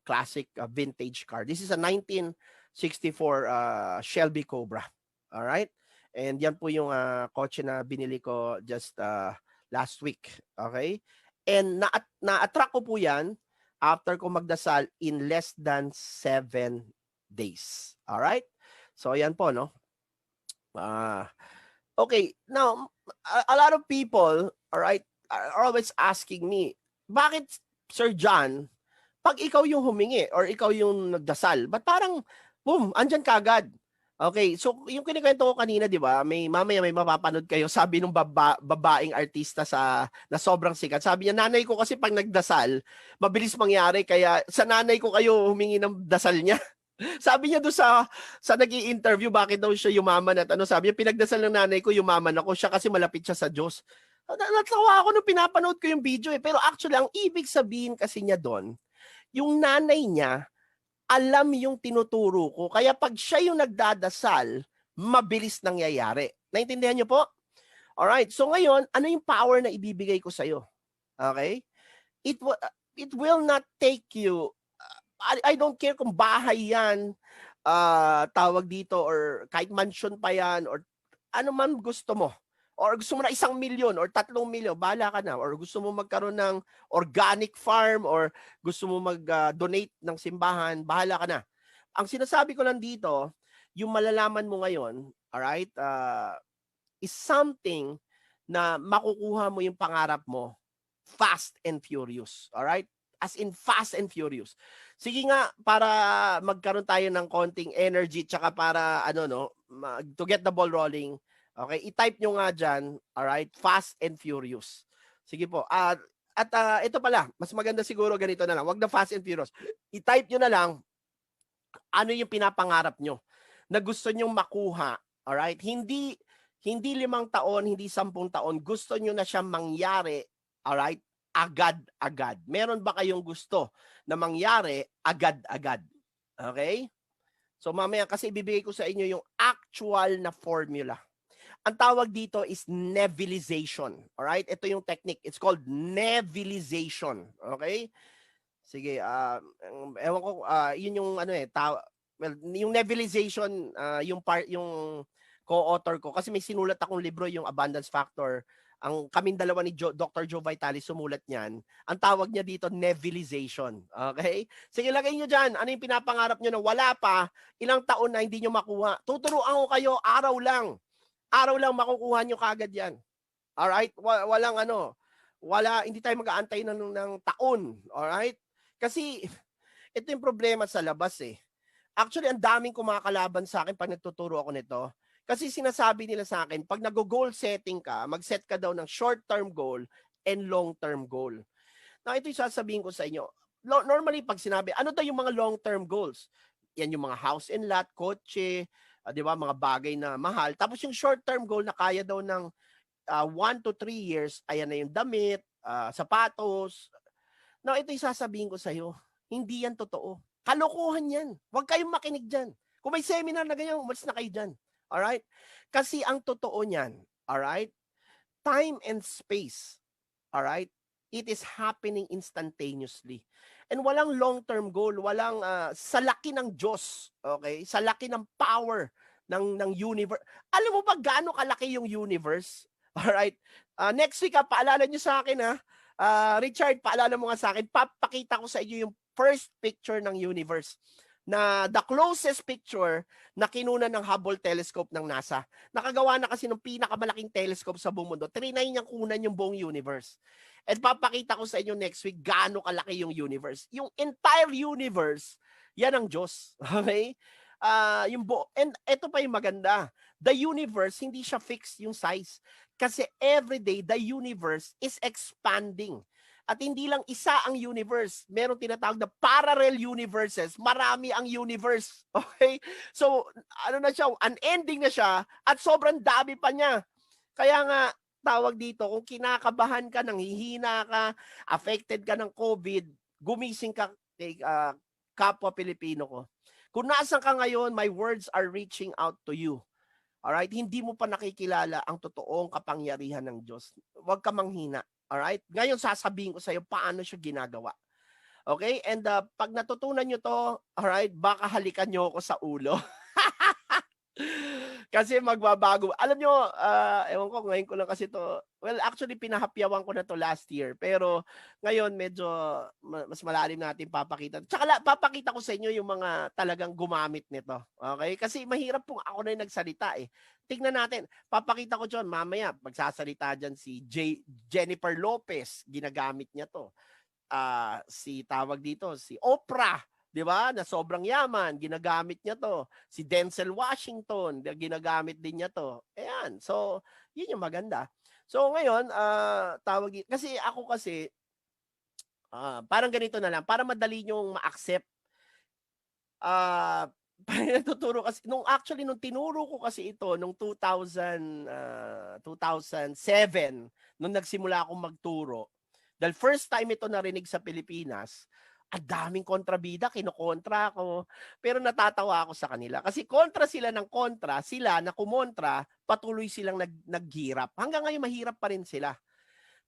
classic vintage car. This is a 1964 Shelby Cobra. All right? And yan po yung kotse na binili ko just last week. Okay? And na-attract ko po yan after ko magdasal in less than 7 days. All right? So yan po, no? Okay, now a lot of people, all right, are always asking me, bakit Sir John, pag ikaw yung humingi or ikaw yung nagdasal, ba't parang boom, andyan ka agad? Okay, so yung kinikwento ko kanina, di ba, mamaya may mapapanood kayo, sabi nung babaeng artista na sobrang sikat. Sabi niya, nanay ko kasi pag nagdasal, mabilis mangyari, kaya sa nanay ko kayo humingi ng dasal niya. Sabi niya doon sa nag-i-interview, bakit daw siya yumaman at sabi niya, pinagdasal ng nanay ko, yumaman ako, siya kasi malapit siya sa Diyos. Natawa ako nung pinapanood ko yung video pero actually, ang ibig sabihin kasi niya doon, yung nanay niya, alam yung tinuturo ko. Kaya pag siya yung nagdadasal, mabilis nangyayari. Naintindihan niyo po? Alright. So ngayon, ano yung power na ibibigay ko sa'yo? Okay? It will not take you, I don't care kung bahay yan, tawag dito, or kahit mansion pa yan, or ano man gusto mo. Or gusto mo na 1 milyon or 3 milyon, bahala ka na. Or gusto mo magkaroon ng organic farm or gusto mo mag-donate ng simbahan, bahala ka na. Ang sinasabi ko lang dito, yung malalaman mo ngayon, alright, is something na makukuha mo yung pangarap mo fast and furious. Alright? As in fast and furious. Sige nga, para magkaroon tayo ng konting energy tsaka para to get the ball rolling. Okay, i-type nyo nga dyan, alright, fast and furious. Sige po. Ito pala, mas maganda siguro ganito na lang. Wag na fast and furious. I-type nyo na lang ano yung pinapangarap nyo na gusto nyong makuha. Alright? Hindi 5 taon, hindi 10 taon. Gusto nyo na siyang mangyari, alright, agad-agad. Meron ba kayong gusto na mangyari agad-agad? Okay? So mamaya kasi ibibigay ko sa inyo yung actual na formula. Ang tawag dito is nebulization. Alright? Ito yung technique. It's called nebulization. Okay? Sige, ewan ko, yun yung yung nebulization, yung co-author ko. Kasi may sinulat akong libro, yung Abundance Factor. Ang kaming dalawa ni Dr. Joe Vitale sumulat niyan. Ang tawag niya dito, nebulization. Okay? Sige, lagay niyo dyan. Ano yung pinapangarap niyo na wala pa, ilang taon na hindi niyo makuha. Tuturuan ko kayo, araw lang makukuha nyo kagad yan. Alright? Hindi tayo mag-aantay ng taon. Alright? Kasi, ito yung problema sa labas eh. Actually, ang daming kumakalaban sa akin pag nagtuturo ako nito. Kasi sinasabi nila sa akin, pag nag-goal setting ka, mag-set ka daw ng short-term goal and long-term goal. Now, ito yung sasabihin ko sa inyo. Normally, pag sinabi, ano daw yung mga long-term goals? Yan yung mga house and lot, kotse, di ba, mga bagay na mahal. Tapos yung short-term goal na kaya daw ng 1 to 3 years, ayan na yung damit, sapatos. Now, ito yung sasabihin ko sa'yo. Hindi yan totoo. Kalokohan yan. Huwag kayong makinig dyan. Kung may seminar na ganyan, umalis na kayo dyan. Alright? Kasi ang totoo niyan, alright? Time and space, alright? It is happening instantaneously. And walang long-term goal, walang sa laki ng Diyos, okay? Sa laki ng power ng universe. Alam mo ba gaano kalaki yung universe? Alright? Next week, paalala nyo sa akin, Richard, paalala mo nga sa akin, papakita ko sa inyo yung first picture ng universe na the closest picture na kinuna ng Hubble telescope ng NASA. Nakagawa na kasi ng pinakamalaking telescope sa buong mundo. Trinay niyang kunan yung buong universe. At papakita ko sa inyo next week gaano kalaki yung universe. Yung entire universe, yan ang Diyos. Okay? And ito pa yung maganda. The universe, hindi siya fixed yung size. Kasi every day, the universe is expanding. At hindi lang isa ang universe. Meron tinatawag na parallel universes. Marami ang universe. Okay? So, na siya, unending na siya at sobrang dami pa niya. Kaya nga, tawag dito, kung kinakabahan ka, nanghihina ka, affected ka ng COVID, gumising ka, kapwa Pilipino ko. Kung nasan ka ngayon, my words are reaching out to you. Alright? Hindi mo pa nakikilala ang totoong kapangyarihan ng Diyos. Huwag ka manghina. Alright? Ngayon sasabihin ko sa iyo paano siya ginagawa. Okay? And pag natutunan nyo to, alright, baka halikan nyo ako sa ulo. Kasi magbabago. Alam nyo, ewan ko, ngayon ko lang kasi to, well, actually, pinahapyawan ko na to last year. Pero ngayon, medyo mas malalim natin papakita. Tsaka papakita ko sa inyo yung mga talagang gumamit nito. Okay? Kasi mahirap pong ako na yung nagsalita eh. Tingnan natin. Papakita ko dyan, mamaya, magsasalita dyan si Jennifer Lopez. Ginagamit niya to. Si tawag dito, si Oprah. 'Di ba? Na sobrang yaman, ginagamit niya 'to. Si Denzel Washington, ginagamit din niya 'to. Ayan. So, 'yun yung maganda. So ngayon, kasi ako kasi parang ganito na lang, para madali niyong ma-accept. Natuturo kasi nung tinuro ko kasi ito nung 2007 nung nagsimula akong magturo. Dahil first time ito narinig sa Pilipinas, ang daming kontrabida, kinokontra ako. Pero natatawa ako sa kanila. Kasi kontra sila ng kontra, sila na kumontra, patuloy silang naghirap. Hanggang ngayon mahirap pa rin sila.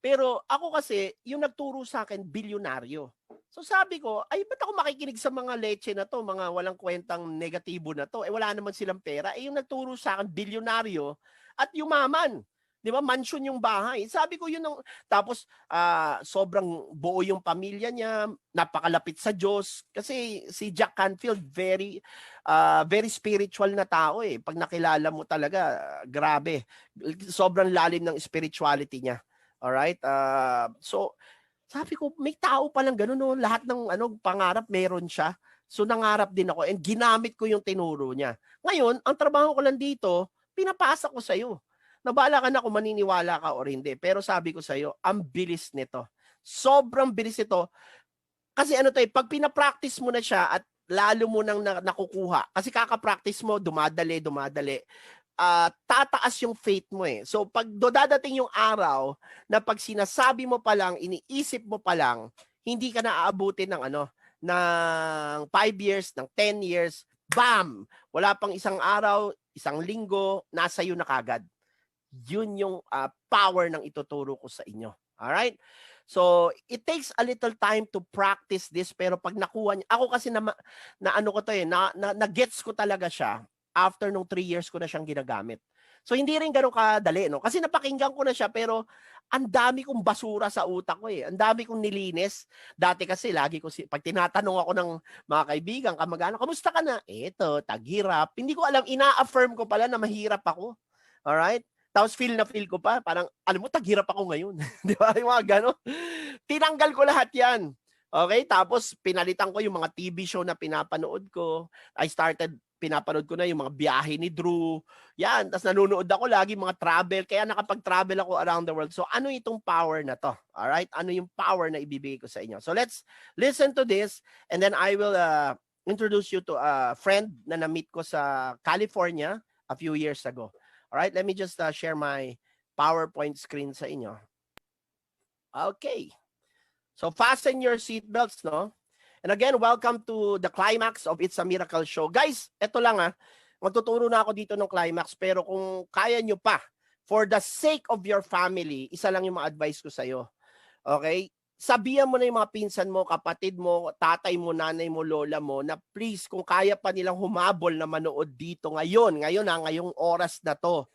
Pero ako kasi, yung nagturo sa akin, bilyonaryo. So sabi ko, ay ba't ako makikinig sa mga leche na to, mga walang kwentang negatibo na to? Eh wala naman silang pera. Eh yung nagturo sa akin, bilyonaryo at yumaman. 'Di ba? Mansion yung bahay. Sabi ko yun tapos sobrang buo yung pamilya niya, napakalapit sa Diyos kasi si Jack Canfield very spiritual na tao eh. Pag nakilala mo talaga, grabe. Sobrang lalim ng spirituality niya. All right? So sabi ko, may tao pa lang gano'n, no? Lahat ng pangarap meron siya. So nangarap din ako and ginamit ko yung tinuro niya. Ngayon, ang trabaho ko lang dito, pinapasa ko sa'yo. Nabala ka na kung maniniwala ka o hindi. Pero sabi ko sa'yo, ang bilis nito. Sobrang bilis nito. Kasi pag pinapractice mo na siya at lalo mo nang nakukuha, kasi kaka-practice mo, dumadali, tataas yung faith mo eh. So pag dadating yung araw na pag sinasabi mo pa lang, iniisip mo pa lang, hindi ka na aabutin ng ng 5 years, ng 10 years, bam! Wala pang isang araw, isang linggo, nasa iyo na kagad. Yun yung power ng ituturo ko sa inyo. Alright? So, it takes a little time to practice this, pero pag nakuha niya, ako kasi na-gets ko talaga siya after nung 3 years ko na siyang ginagamit. So, hindi rin ganun kadali, no? Kasi napakinggan ko na siya, pero ang dami kong basura sa utak ko eh. Ang dami kong nilinis. Dati kasi, pag tinatanong ako ng mga kaibigan, kamag-anak, kamusta ka na? Eto, taghirap. Hindi ko alam, ina-affirm ko pala na mahirap ako. Alright? Tapos feel ko pa, parang, alam mo, taghirap ako ngayon. Di ba? Yung mga gano'n. Tinanggal ko lahat yan. Okay? Tapos, pinalitan ko yung mga TV show na pinapanood ko. Pinapanood ko na yung mga biyahe ni Drew. Yan. Tapos nanonood ako lagi mga travel. Kaya nakapag-travel ako around the world. So, ano itong power na to? Alright? Ano yung power na ibibigay ko sa inyo? So, let's listen to this. And then I will introduce you to a friend na na-meet ko sa California a few years ago. Alright? Let me just share my PowerPoint screen sa inyo. Okay. So, fasten your seatbelts, no? And again, welcome to the climax of It's a Miracle Show. Guys, eto lang magtuturo na ako dito ng climax, pero kung kaya nyo pa, for the sake of your family, isa lang yung mga advice ko sa'yo. Okay? Sabihan mo na yung mga pinsan mo, kapatid mo, tatay mo, nanay mo, lola mo, na please, kung kaya pa nilang humabol na manood dito ngayong oras na to,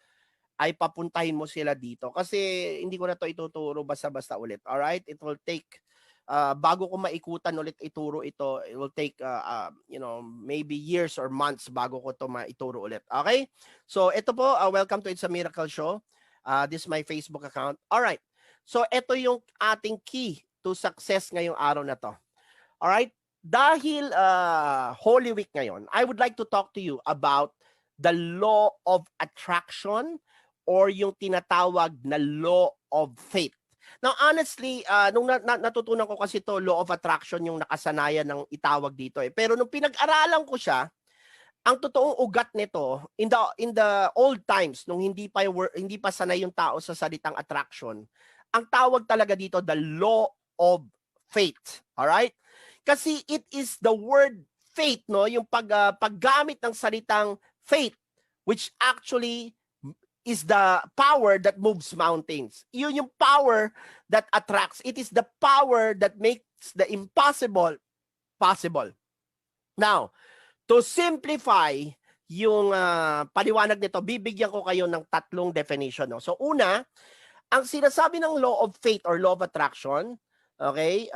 ay papuntahin mo sila dito. Kasi hindi ko na to ituturo basta-basta ulit. Alright? It will take bago ko maikutan ulit ituro ito, it will take maybe years or months bago ko to maituro ulit. Okay? So ito po, welcome to It's a Miracle Show. This is my Facebook account. Alright. So ito yung ating key to success ngayong araw na to. Alright? Dahil Holy Week ngayon, I would like to talk to you about the law of attraction or yung tinatawag na law of faith. Now, honestly, nung natutunan ko kasi to law of attraction yung nakasanayan ng itawag dito eh. Pero nung pinag-aralan ko siya, ang totoong ugat nito in the old times nung hindi pa sanay yung tao sa salitang attraction, ang tawag talaga dito the law of faith. All right? Kasi it is the word faith, no, yung paggamit ng salitang faith, which actually is the power that moves mountains. Yun yung power that attracts. It is the power that make makes the impossible possible. Now, to simplify yung paliwanag nito, bibigyan ko kayo ng 3 definition. No? So una, ang sinasabi ng law of fate or law of attraction, okay,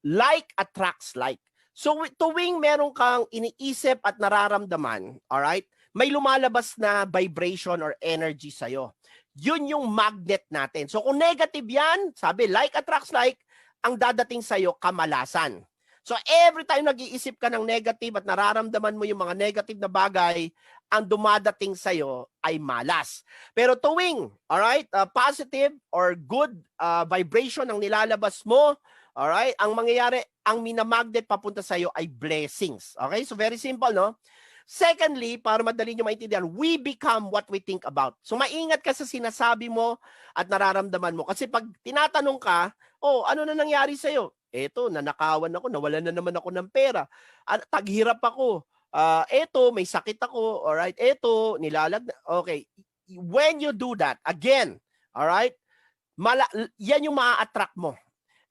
like attracts like. So tuwing meron kang iniisip at nararamdaman, alright, may lumalabas na vibration or energy sa'yo. Yun yung magnet natin. So kung negative yan, sabi like attracts like, ang dadating sa'yo kamalasan. So every time nag-iisip ka ng negative at nararamdaman mo yung mga negative na bagay, ang dumadating sa'yo ay malas. Pero tuwing, alright, positive or good vibration ang nilalabas mo, alright, ang mangyayari, ang minamagnet papunta sa'yo ay blessings. Okay, so very simple, no? Secondly, para madali nyo maintindihan, we become what we think about. So maingat ka sa sinasabi mo at nararamdaman mo. Kasi pag tinatanong ka, oh, ano na nangyari sa'yo? Eto, nanakawan ako, nawalan na naman ako ng pera. Taghirap ako. Eto, may sakit ako. Alright, eto, okay. When you do that, again, alright, yan yung maa-attract mo.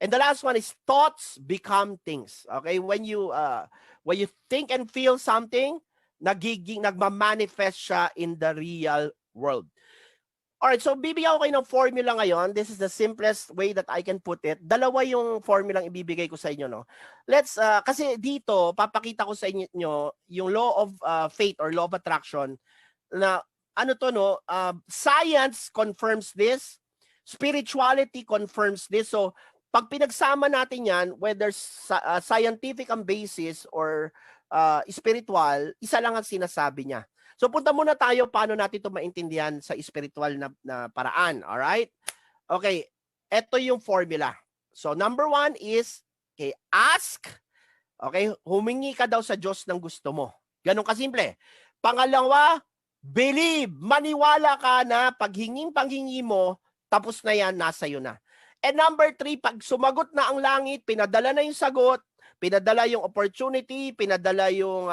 And the last one is thoughts become things. Okay, when you think and feel something, nagma-manifest siya in the real world. Alright, so bibigyan ko kayo ng formula ngayon. This is the simplest way that I can put it. Dalawa yung formula ang ibibigay ko sa inyo, no? Let's, kasi dito, papakita ko sa inyo yung law of fate or law of attraction na, ano to, no? Science confirms this. Spirituality confirms this. So, pag pinagsama natin yan, whether scientific ang basis or spiritual, isa lang ang sinasabi niya. So punta muna tayo paano natin ito maintindihan sa spiritual na paraan. Alright? Okay, ito yung formula. So number 1 is, okay, ask. Okay, humingi ka daw sa Diyos ng gusto mo. Ganun kasimple. Pangalawa, believe. Maniwala ka na panghingi mo, tapos na yan, nasa iyo na. And number 3, pag sumagot na ang langit, pinadala na yung sagot, pinadala yung opportunity, pinadala yung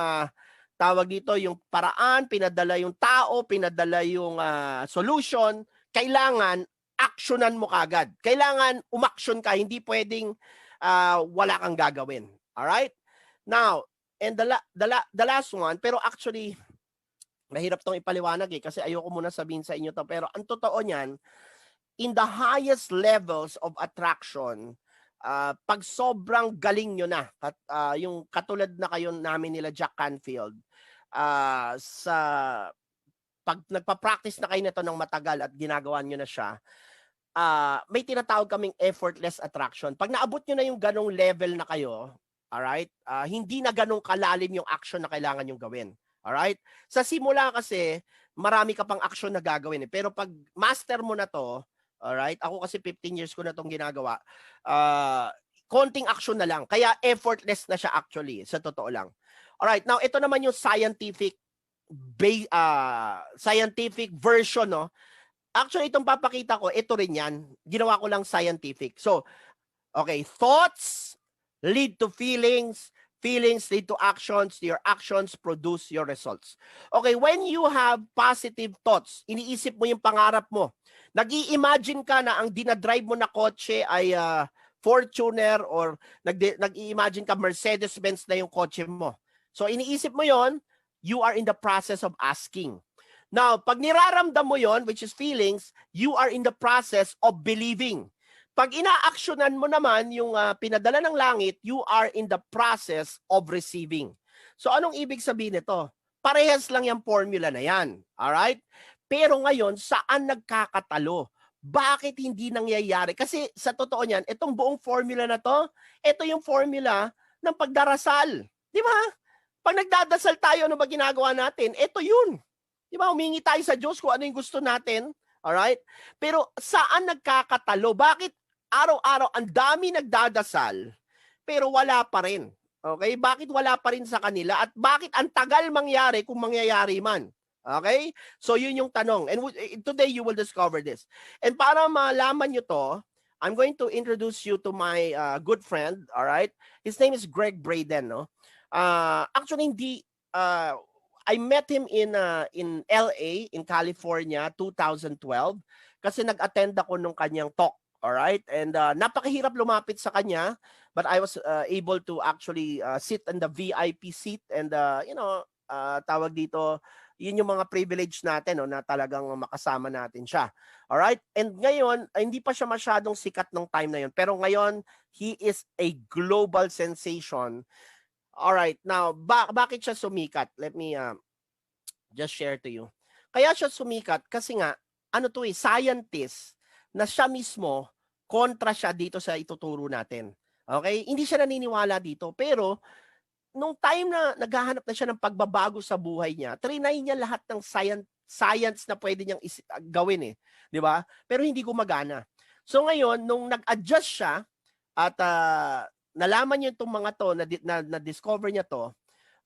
tawag dito, yung paraan, pinadala yung tao, pinadala yung solution, kailangan actionan mo kagad. Kailangan umaksyon ka, hindi pwedeng wala kang gagawin. Alright? Now, and the last one, pero actually, mahirap tong ipaliwanag kasi ayoko muna sabihin sa inyo to, pero ang totoo niyan, in the highest levels of attraction, pag sobrang galing nyo na, yung katulad na kayo namin nila Jack Canfield, sa pag nagpa-practice na kayo nito ng matagal at ginagawa nyo na siya, may tinatawag kaming effortless attraction. Pag naabot nyo na yung ganong level na kayo, alright, hindi na ganong kalalim yung action na kailangan yung gawin. Alright? Sa simula kasi, marami ka pang action na gagawin. Pero pag master mo na to, alright, ako kasi 15 years ko na itong ginagawa, konting action na lang. Kaya effortless na siya actually, sa totoo lang. Alright, now ito naman yung scientific version, no? Actually, itong papakita ko, ito rin yan. Ginawa ko lang scientific. So, okay, thoughts lead to feelings, feelings lead to actions, your actions produce your results. Okay, when you have positive thoughts, iniisip mo yung pangarap mo, nag-i-imagine ka na ang dinadrive mo na kotse ay Fortuner or nag-i-imagine ka Mercedes-Benz na yung kotse mo. So iniisip mo yon, you are in the process of asking. Now, pag niraramdam mo yon, which is feelings, you are in the process of believing. Pag ina-actionan mo naman yung pinadala ng langit, you are in the process of receiving. So anong ibig sabihin nito? Parehas lang yung formula na yan. Alright? Pero ngayon, saan nagkakatalo? Bakit hindi nangyayari? Kasi sa totoo niyan, itong buong formula na to, ito yung formula ng pagdarasal. Di ba? Pag nagdadasal tayo, ano ba ginagawa natin? Ito yun. Di ba? Humingi tayo sa Diyos kung ano yung gusto natin. Alright? Pero saan nagkakatalo? Bakit araw-araw ang dami nagdadasal, pero wala pa rin? Okay? Bakit wala pa rin sa kanila? At bakit ang tagal mangyari kung mangyayari man? Okay? So yun yung tanong. And today you will discover this. And para malaman nyo to, I'm going to introduce you to my good friend. Alright? His name is Greg Braden. No? Actually, I met him in LA, in California, 2012, kasi nag-attend ako nung kanyang talk. Alright? And napakahirap lumapit sa kanya, but I was able to actually sit in the VIP seat and tawag dito, yun yung mga privilege natin, no, na talagang makasama natin siya. Alright? And ngayon, hindi pa siya masyadong sikat ng time na yun. Pero ngayon, he is a global sensation. Alright, now, bakit siya sumikat? Let me just share to you. Kaya siya sumikat kasi nga, scientist na siya mismo, kontra siya dito sa ituturo natin. Okay? Hindi siya naniniwala dito. Pero, nung time na naghahanap na siya ng pagbabago sa buhay niya, trinay niya lahat ng science na pwede niyang gawin eh. Di ba? Pero hindi gumagana. So ngayon, nung nag-adjust siya at nalaman niya itong mga to, na-discover niya to,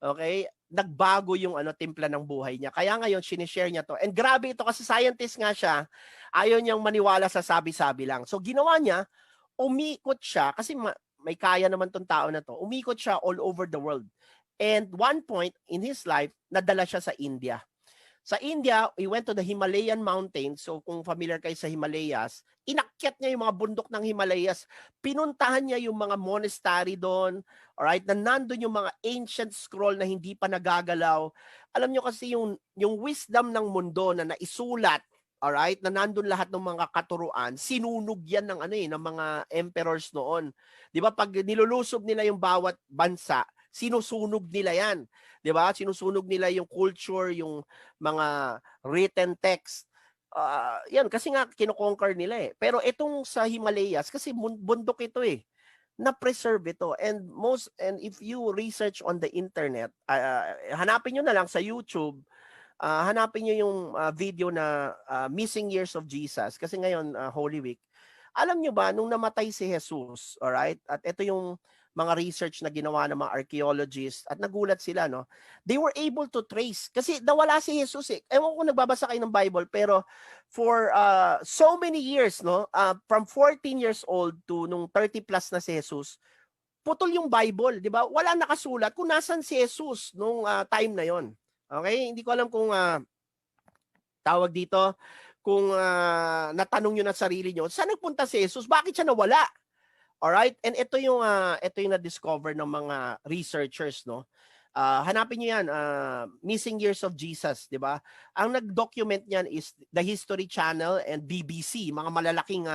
okay, nagbago yung timpla ng buhay niya. Kaya ngayon, sinishare niya to. And grabe ito kasi scientist nga siya, ayaw niyang maniwala sa sabi-sabi lang. So ginawa niya, umikot siya, kasi may kaya naman tong tao na to, umikot siya all over the world. And one point in his life, nadala siya sa India. Sa India, he went to the Himalayan mountains. So kung familiar kayo sa Himalayas, inakyat niya yung mga bundok ng Himalayas. Pinuntahan niya yung mga monastery doon. Alright, na nandun yung mga ancient scroll na hindi pa nagagalaw. Alam niyo kasi yung wisdom ng mundo na naisulat, alright, na nandun lahat ng mga katuruan, sinunog yan ng ng mga emperors noon. 'Di ba? Pag nilulusob nila yung bawat bansa, sinusunog nila yan. 'Di ba? Sinusunog nila yung culture, yung mga written text. Yan kasi nga kino-conquer nila eh. Pero itong sa Himalayas kasi bundok ito eh. Na-preserve ito. And if you research on the internet, hanapin niyo na lang sa YouTube, hanapin niyo yung video na Missing Years of Jesus kasi ngayon Holy Week. Alam niyo ba nung namatay si Jesus, alright? At ito yung mga research na ginawa ng mga archaeologists at nagulat sila, no? They were able to trace kasi nawala si Jesus eh. Ewan ko nagbabasa kayo ng Bible pero for so many years, no? From 14 years old to nung 30 plus na si Jesus, putol yung Bible, di ba? Wala nakasulat kung nasan si Jesus nung time na yon. Okay? Hindi ko alam kung tawag dito, kung natanong nyo na sarili nyo, saan nagpunta si Jesus? Bakit siya nawala? Alright? And ito yung na-discover ng mga researchers, no? Hanapin niyo yan, Missing Years of Jesus, di ba? Ang nag-document niyan is the History Channel and BBC, mga malalaking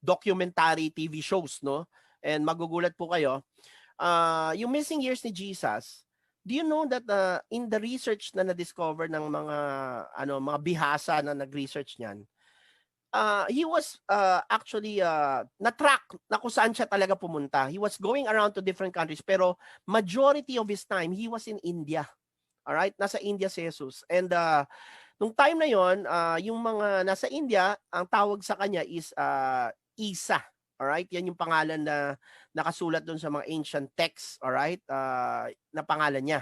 documentary TV shows, no? And magugulat po kayo. Yung Missing Years ni Jesus, do you know that in the research na na-discover ng mga bihasa na nag-research niyan, he was actually na-track na kung saan siya talaga pumunta. He was going around to different countries pero majority of his time he was in India. All right? Nasa India si Jesus. And nung time na yon, yung mga nasa India, ang tawag sa kanya is Isa. All right? Yan yung pangalan na nakasulat doon sa mga ancient texts, all right? Na pangalan niya.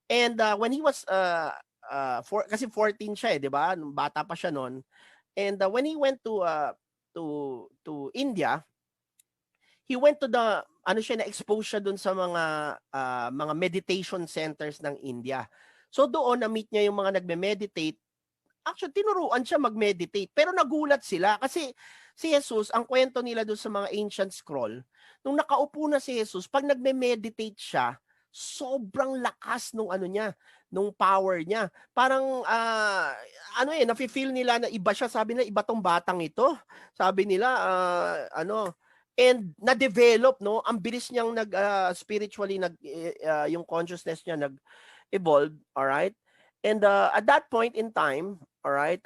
And when he was kasi 14 siya, 'di ba? Nung bata pa siya noon. And when he went to India, he went to the na-expose siya doon sa mga meditation centers ng India. So doon na-meet niya yung mga nagme-meditate. Actually tinuruan siya mag-meditate, pero nagulat sila kasi si Jesus, ang kwento nila doon sa mga ancient scroll, nung nakaupo na si Jesus, pag nagme-meditate siya, sobrang lakas nung nung power niya. Parang nafi-feel nila na iba siya. Sabi nila, iba tong batang ito. Sabi nila, and na-develop, no? Ang bilis niyang spiritually yung consciousness niya nag-evolve, all right? And at that point in time, all right,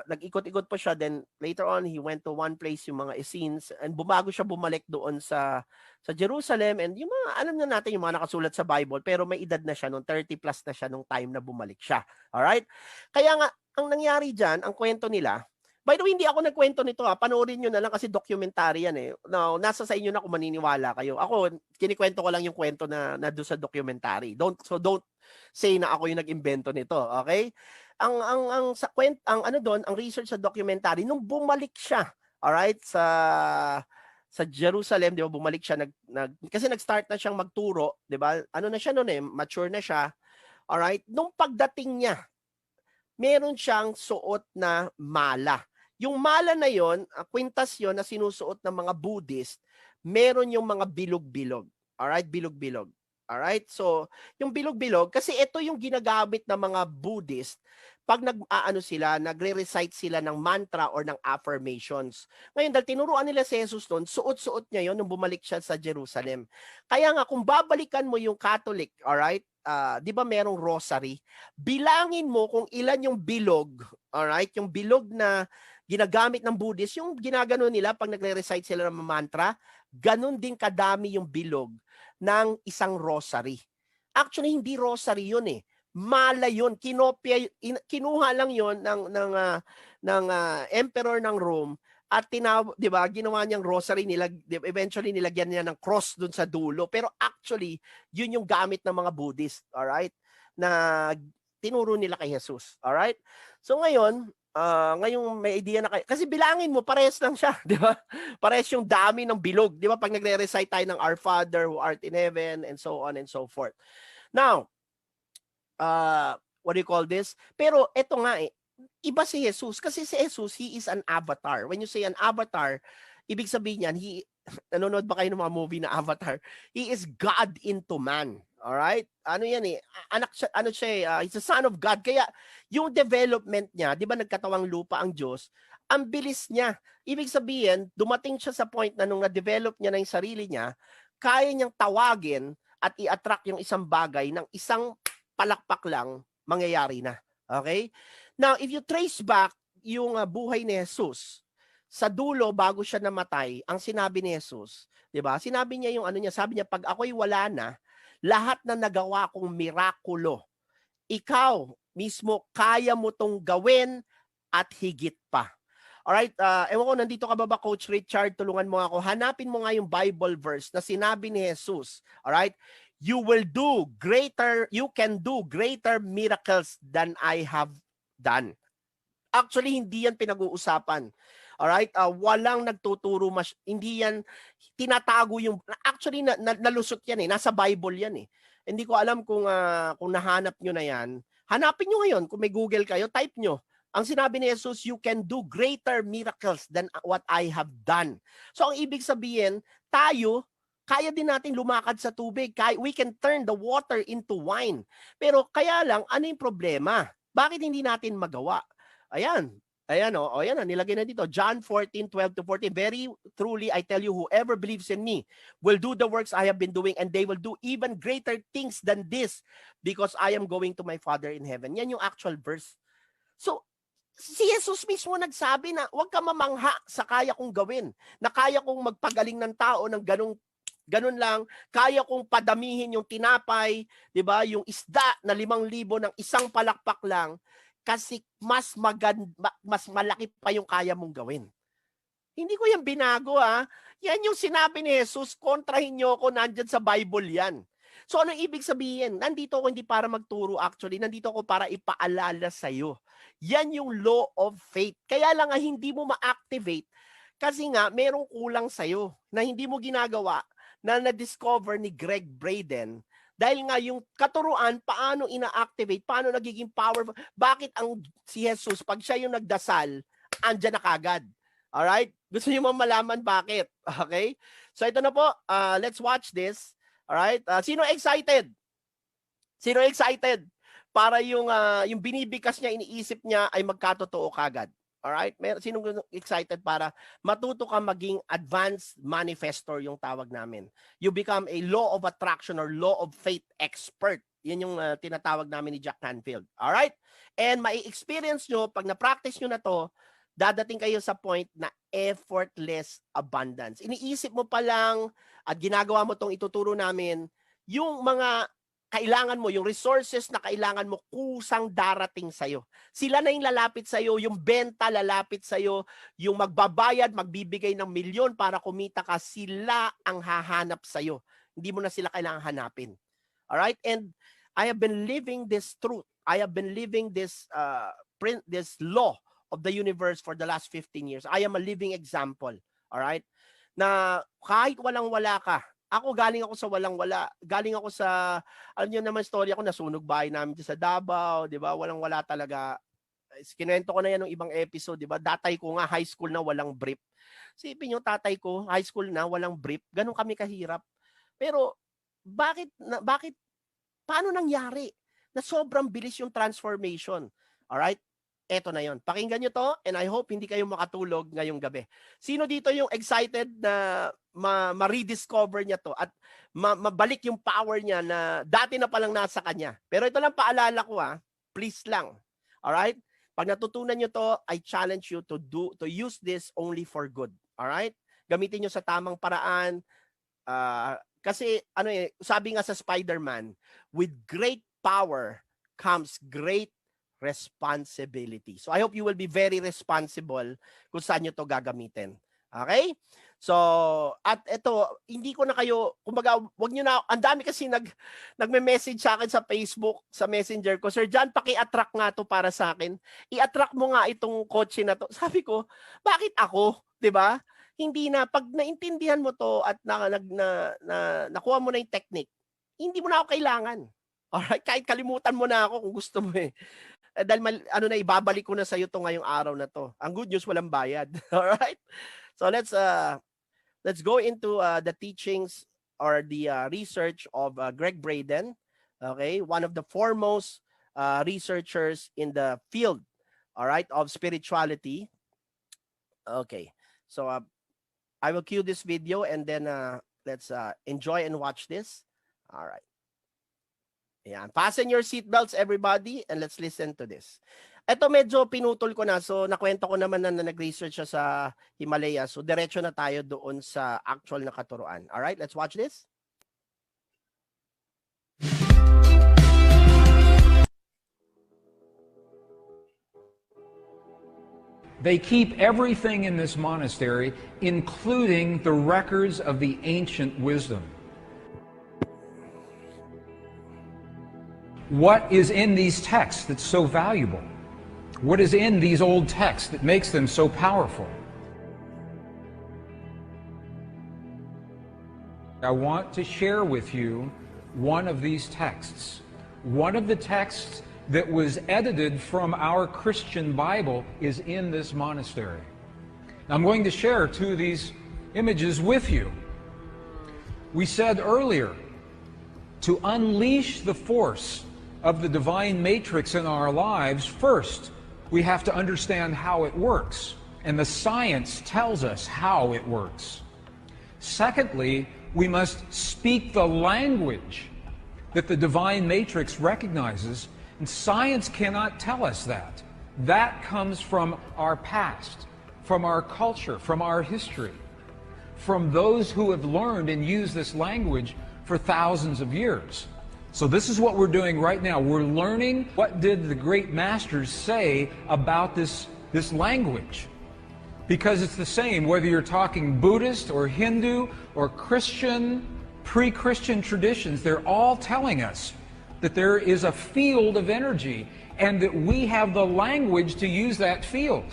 nag-ikot-ikot pa siya. Then later on, he went to one place, yung mga Essenes, and bago siya bumalik doon sa Jerusalem. And yung mga, alam na natin yung mga nakasulat sa Bible, pero may edad na siya, nung 30 plus na siya nung time na bumalik siya. All right? Kaya nga, ang nangyari dyan, ang kwento nila, by the way, hindi ako nagkwento nito panoorin nyo na lang kasi documentary yan eh. Now, nasa sa inyo na kung maniniwala kayo. Ako, kinikwento ko lang yung kwento na doon sa documentary. Don't say na ako yung nag-imbento nito, okay? Ang research sa documentary nung bumalik siya, all right, sa Jerusalem, 'di ba? Bumalik siya kasi nag-start na siyang magturo, 'di ba? Na siya noon mature na siya. All right? Nung pagdating niya, meron siyang suot na mala. Yung mala na yon, kwintas yon na sinusuot ng mga Buddhist, meron yung mga bilog-bilog. Alright, bilog-bilog. Alright, so yung bilog-bilog, kasi ito yung ginagamit ng mga Buddhist pag sila, nagre-recite sila ng mantra or ng affirmations. Ngayon, dahil tinuruan nila si Jesus noon, suot-suot niya yon nung bumalik siya sa Jerusalem. Kaya nga, kung babalikan mo yung Catholic, alright, di ba merong rosary? Bilangin mo kung ilan yung bilog, alright, yung bilog na ginagamit ng Buddhist, yung ginagano nila pag nagre-recite sila ng mantra, ganun din kadami yung bilog ng isang rosary. Actually, hindi rosary yun eh. Mala yun, kinuha lang yun ng emperor ng Rome at 'di ba, ginawa niyang rosary, eventually nilagyan niya ng cross dun sa dulo. Pero actually, yun yung gamit ng mga Buddhist, all right? Na tinuro nila kay Jesus, all right? So ngayon, ngayong may idea na kayo, kasi bilangin mo parehas lang siya, 'di ba? Parehas yung dami ng bilog, 'di ba? Pag nagre-recite tayo ng Our Father who art in heaven and so on and so forth. Now, what do you call this? Pero eto nga iba si Jesus kasi si Jesus, he is an avatar. When you say an avatar, ibig sabihin niyan, nanonood ba kayo ng mga movie na Avatar? He is God into man. All right? Ano yan anak siya, he's a son of God. Kaya yung development niya, 'di ba nagkatawang lupa ang Diyos, ang bilis niya. Ibig sabihin, dumating siya sa point na nung na-develop niya na yung sarili niya, kaya niyang tawagin at i-attract yung isang bagay ng isang palakpak lang, mangyayari na. Okay? Now, if you trace back yung buhay ni Jesus, sa dulo, bago siya namatay, ang sinabi ni Jesus, 'di ba? Sinabi niya yung sabi niya, pag ako'y wala na, lahat na nagawa kong mirakulo, ikaw mismo kaya mo tong gawin at higit pa. Alright, ewan ko, nandito ka ba Coach Richard? Tulungan mo ako. Hanapin mo nga yung Bible verse na sinabi ni Jesus. Alright? You can do greater miracles than I have done. Actually, hindi yan pinag-uusapan. Alright? Walang nagtuturo, hindi yan tinatago yung, actually, nalusot yan nasa Bible yan Hindi ko alam kung nahanap nyo na yan. Hanapin nyo ngayon, kung may Google kayo, type nyo. Ang sinabi ni Jesus, you can do greater miracles than what I have done. So, ang ibig sabihin, tayo, kaya din natin lumakad sa tubig. We can turn the water into wine. Pero kaya lang, ano yung problema? Bakit hindi natin magawa? Ayan, nilagay na dito. John 14:12-14. Very truly, I tell you, whoever believes in me will do the works I have been doing, and they will do even greater things than this, because I am going to my Father in heaven. Yan yung actual verse. So, si Jesus mismo nagsabi na huwag ka mamangha sa kaya kong gawin, na kaya kong magpagaling ng tao ng ganun lang, kaya kong padamihin yung tinapay, 'di ba? Yung isda na 5,000 ng isang palakpak lang, kasi mas malaki pa yung kaya mong gawin. Hindi ko yan binago Yan yung sinabi ni Jesus, kontrahin niyo ako, nandiyan sa Bible yan. So anong ibig sabihin? Nandito ako hindi para magturo actually, nandito ako para ipaalala sa iyo. Yan yung law of faith. Kaya lang hindi mo ma-activate kasi nga merong kulang sa iyo na hindi mo ginagawa, na na-discover ni Greg Braden. Dahil nga yung katuruan, paano ina-activate, paano nagiging powerful, bakit si Jesus, pag siya yung nagdasal, andyan na kagad. Alright? Gusto niyo malaman bakit? Okay? So ito na po, let's watch this. Alright? Sino excited? Sino excited? Para yung binibigkas niya, iniisip niya ay magkatotoo kagad. Alright? Sinong excited para matuto ka maging advanced manifestor, yung tawag namin. You become a law of attraction or law of faith expert. Yan yung tinatawag namin ni Jack Canfield. Alright? And mai-experience nyo, pag na-practice nyo na to, dadating kayo sa point na effortless abundance. Iniisip mo pa lang at ginagawa mo tong ituturo namin, yung mga kailangan mo, yung resources na kailangan mo, kusang darating sa'yo. Sila na yung lalapit sa'yo, yung benta lalapit sa'yo, yung magbabayad, magbibigay ng milyon para kumita ka, sila ang hahanap sa'yo. Hindi mo na sila kailangan hanapin. Alright? And I have been living this truth. I have been living this law of the universe for the last 15 years. I am a living example. Alright? Na kahit walang-wala ka, ako galing ako sa walang-wala. Galing ako sa, alam niyo naman story ako, nasunog bahay namin sa Davao, 'di ba? Walang-wala talaga. Kinuwento ko na yan ng ibang episode, di ba? Tatay ko nga, high school na walang brief. Sipin yung tatay ko, high school na walang brief. Ganun kami kahirap. Pero, bakit, paano nangyari na sobrang bilis yung transformation? Alright? Eto na yon. Pakinggan nyo to, and I hope hindi kayo makatulog ngayong gabi. Sino dito yung excited na ma-rediscover niya to at mabalik yung power niya na dati na palang nasa kanya? Pero ito lang paalala ko, please lang. Alright? Pag natutunan nyo to, I challenge you to use this only for good. Alright? Gamitin nyo sa tamang paraan. Kasi sabi nga sa Spider-Man, with great power comes great responsibility. So I hope you will be very responsible kung saan nyo to gagamitin. Okay? So, at ito, hindi ko na kayo, kumbaga, wag nyo na, ang dami kasi nagme-message sa akin sa Facebook, sa Messenger ko, Sir John, paki-attract nga to para sa akin. I-attract mo nga itong kotse na to. Sabi ko, bakit ako? 'Di ba? Hindi na, pag naintindihan mo to at nakuha mo na yung technique, hindi mo na ako kailangan. Alright? Kahit kalimutan mo na ako kung gusto mo eh. Dahil ibabalik ko na sa iyo to ngayong araw na to. Ang good news, walang bayad. All right? So let's go into the teachings or the research of Greg Braden. Okay? One of the foremost researchers in the field, all right, of spirituality. Okay. So I will cue this video and then let's enjoy and watch this. All right. Ayan. Fasten your seatbelts, everybody, and let's listen to this. Ito medyo pinutol ko na, so nakwento ko naman na nag-research siya sa Himalaya. So diretso na tayo doon sa actual na katuruan. Alright, let's watch this. They keep everything in this monastery, including the records of the ancient wisdom. What is in these texts that's so valuable? What is in these old texts that makes them so powerful? I want to share with you one of these texts. One of the texts that was edited from our Christian Bible is in this monastery. I'm going to share two of these images with you. We said earlier, to unleash the force of the divine matrix in our lives, first, we have to understand how it works. And the science tells us how it works. Secondly, we must speak the language that the divine matrix recognizes, and science cannot tell us that. That comes from our past, from our culture, from our history, from those who have learned and used this language for thousands of years. So this is what we're doing right now. We're learning what did the great masters say about this language. Because it's the same whether you're talking Buddhist or Hindu or Christian, pre-Christian traditions, they're all telling us that there is a field of energy and that we have the language to use that field.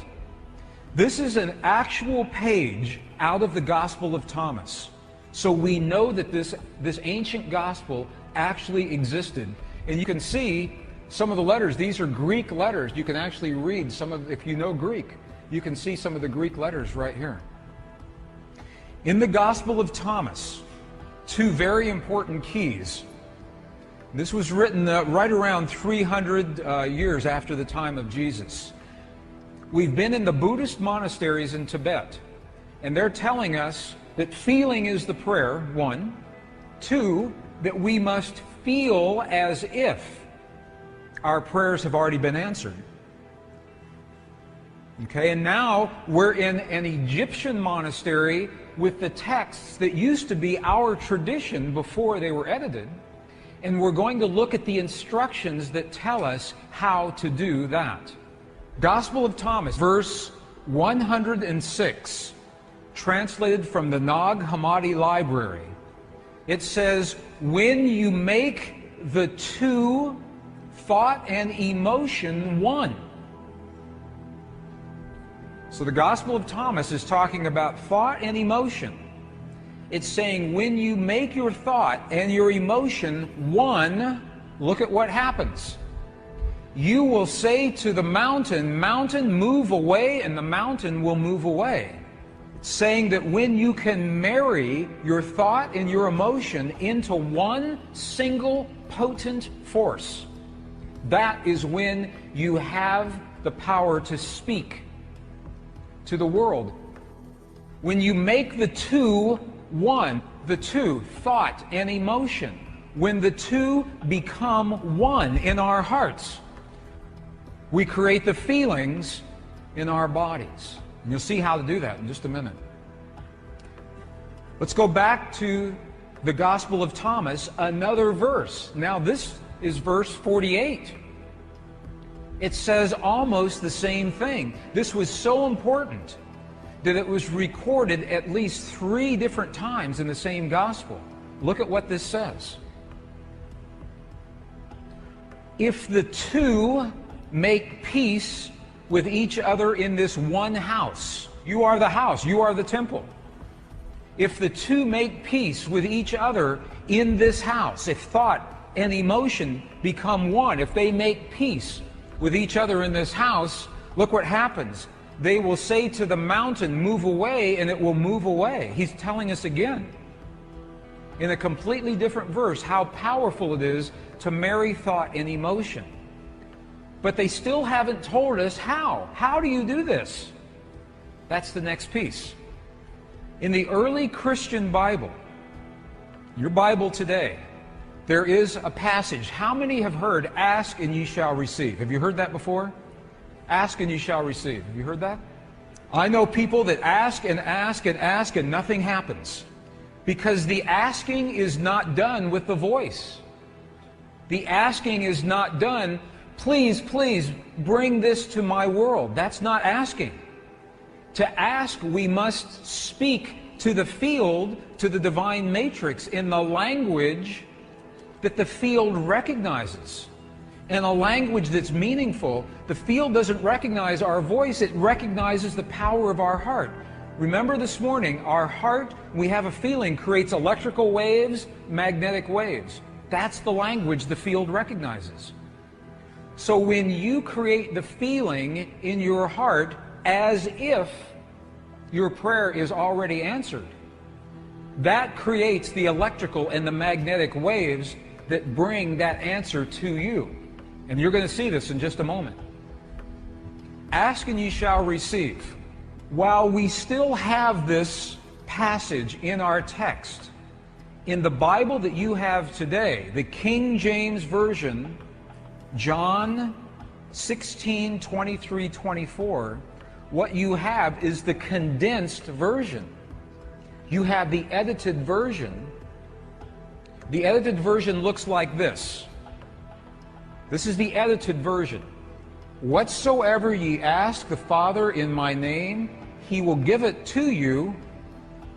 This is an actual page out of the Gospel of Thomas. So we know that this ancient gospel actually existed. And you can see some of the letters. These are Greek letters. You can actually read some of, if you know Greek, you can see some of the Greek letters right here. In the Gospel of Thomas, two very important keys. This was written right around 300 years after the time of Jesus. We've been in the Buddhist monasteries in Tibet, and they're telling us that feeling is the prayer, one. Two, that we must feel as if our prayers have already been answered. Okay, and now we're in an Egyptian monastery with the texts that used to be our tradition before they were edited, and we're going to look at the instructions that tell us how to do that. Gospel of Thomas, verse 106, translated from the Nag Hammadi Library. It says, when you make the two, thought and emotion, one. So the Gospel of Thomas is talking about thought and emotion. It's saying when you make your thought and your emotion one, look at what happens. You will say to the mountain, mountain, move away, and the mountain will move away. Saying that when you can marry your thought and your emotion into one single potent force, that is when you have the power to speak to the world. When you make the two one, the two, thought and emotion, when the two become one in our hearts, we create the feelings in our bodies. And you'll see how to do that in just a minute. Let's go back to the Gospel of Thomas, another verse. Now this is verse 48. It says almost the same thing. This was so important that it was recorded at least 3 different times in the same Gospel. Look at what this says. If the two make peace with each other in this one house, you are the house, you are the temple. If the two make peace with each other in this house, if thought and emotion become one, if they make peace with each other in this house, look what happens. They will say to the mountain, move away, and it will move away. He's telling us again, in a completely different verse, how powerful it is to marry thought and emotion. But they still haven't told us how. How do you do this? That's the next piece. In the early Christian Bible, your Bible today, there is a passage. How many have heard, ask and ye shall receive? Have you heard that before? Ask and you shall receive. Have you heard that? I know people that ask and ask and ask and nothing happens. Because the asking is not done with the voice. The asking is not done, please, please bring this to my world. That's not asking. To ask, we must speak to the field, to the divine matrix, in the language that the field recognizes. In a language that's meaningful. The field doesn't recognize our voice, it recognizes the power of our heart. Remember this morning, our heart, we have a feeling, creates electrical waves, magnetic waves. That's the language the field recognizes. So when you create the feeling in your heart as if your prayer is already answered, that creates the electrical and the magnetic waves that bring that answer to you. And you're going to see this in just a moment. Ask and ye shall receive. While we still have this passage in our text, in the Bible that you have today, the King James Version, John 16, 23, 24, what you have is the condensed version. You have the edited version. The edited version looks like this. This is the edited version. Whatsoever ye ask the Father in my name, he will give it to you.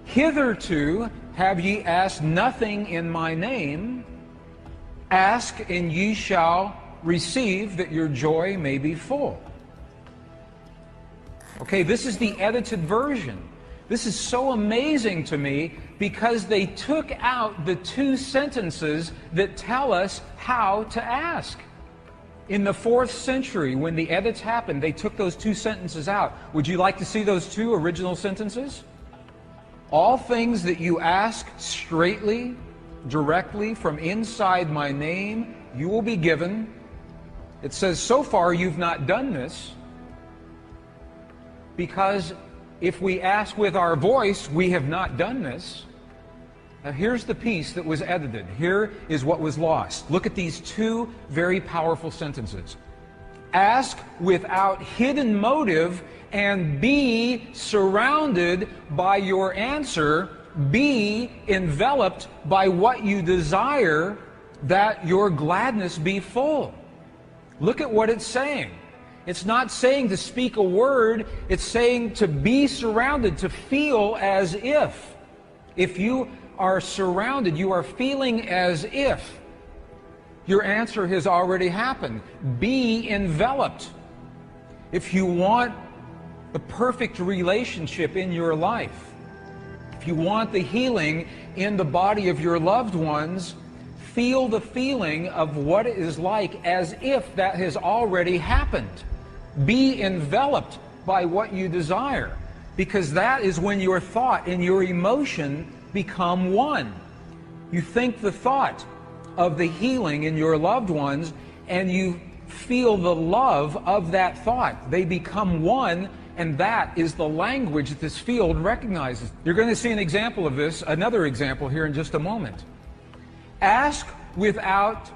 Hitherto have ye asked nothing in my name. Ask and ye shall receive, that your joy may be full. Okay, this is the edited version. This is so amazing to me because they took out the 2 sentences that tell us how to ask. In the 4th century, when the edits happened, they took those 2 sentences out. Would you like to see those 2 original sentences? All things that you ask straightly, directly from inside my name, you will be given. It says, so far you've not done this, because if we ask with our voice, we have not done this. Now here's the piece that was edited. Here is what was lost. Look at these 2 very powerful sentences. Ask without hidden motive and be surrounded by your answer. Be enveloped by what you desire, that your gladness be full. Look at what it's saying. It's not saying to speak a word, it's saying to be surrounded, to feel as if. If you are surrounded, you are feeling as if your answer has already happened. Be enveloped. If you want the perfect relationship in your life, if you want the healing in the body of your loved ones, feel the feeling of what it is like as if that has already happened. Be enveloped by what you desire, because that is when your thought and your emotion become one. You think the thought of the healing in your loved ones, and you feel the love of that thought. They become one, and that is the language that this field recognizes. You're going to see an example of this, another example here in just a moment. Ask without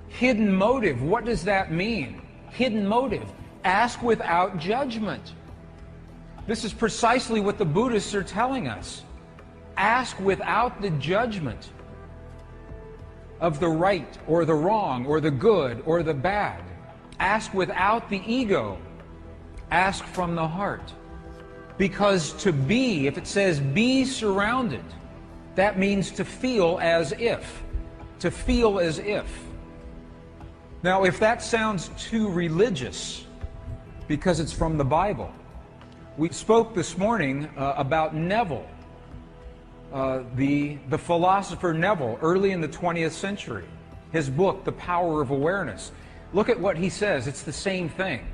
hidden motive. What does that mean? Hidden motive. Ask without judgment. This is precisely what the Buddhists are telling us. Ask without the judgment of the right or the wrong or the good or the bad. Ask without the ego. Ask from the heart. Because to be, if it says be surrounded, that means to feel as if. To feel as if. Now, if that sounds too religious, because it's from the Bible, we spoke this morning about Neville, the philosopher Neville, early in the 20th century. His book, The Power of Awareness. Look at what he says. It's the same thing.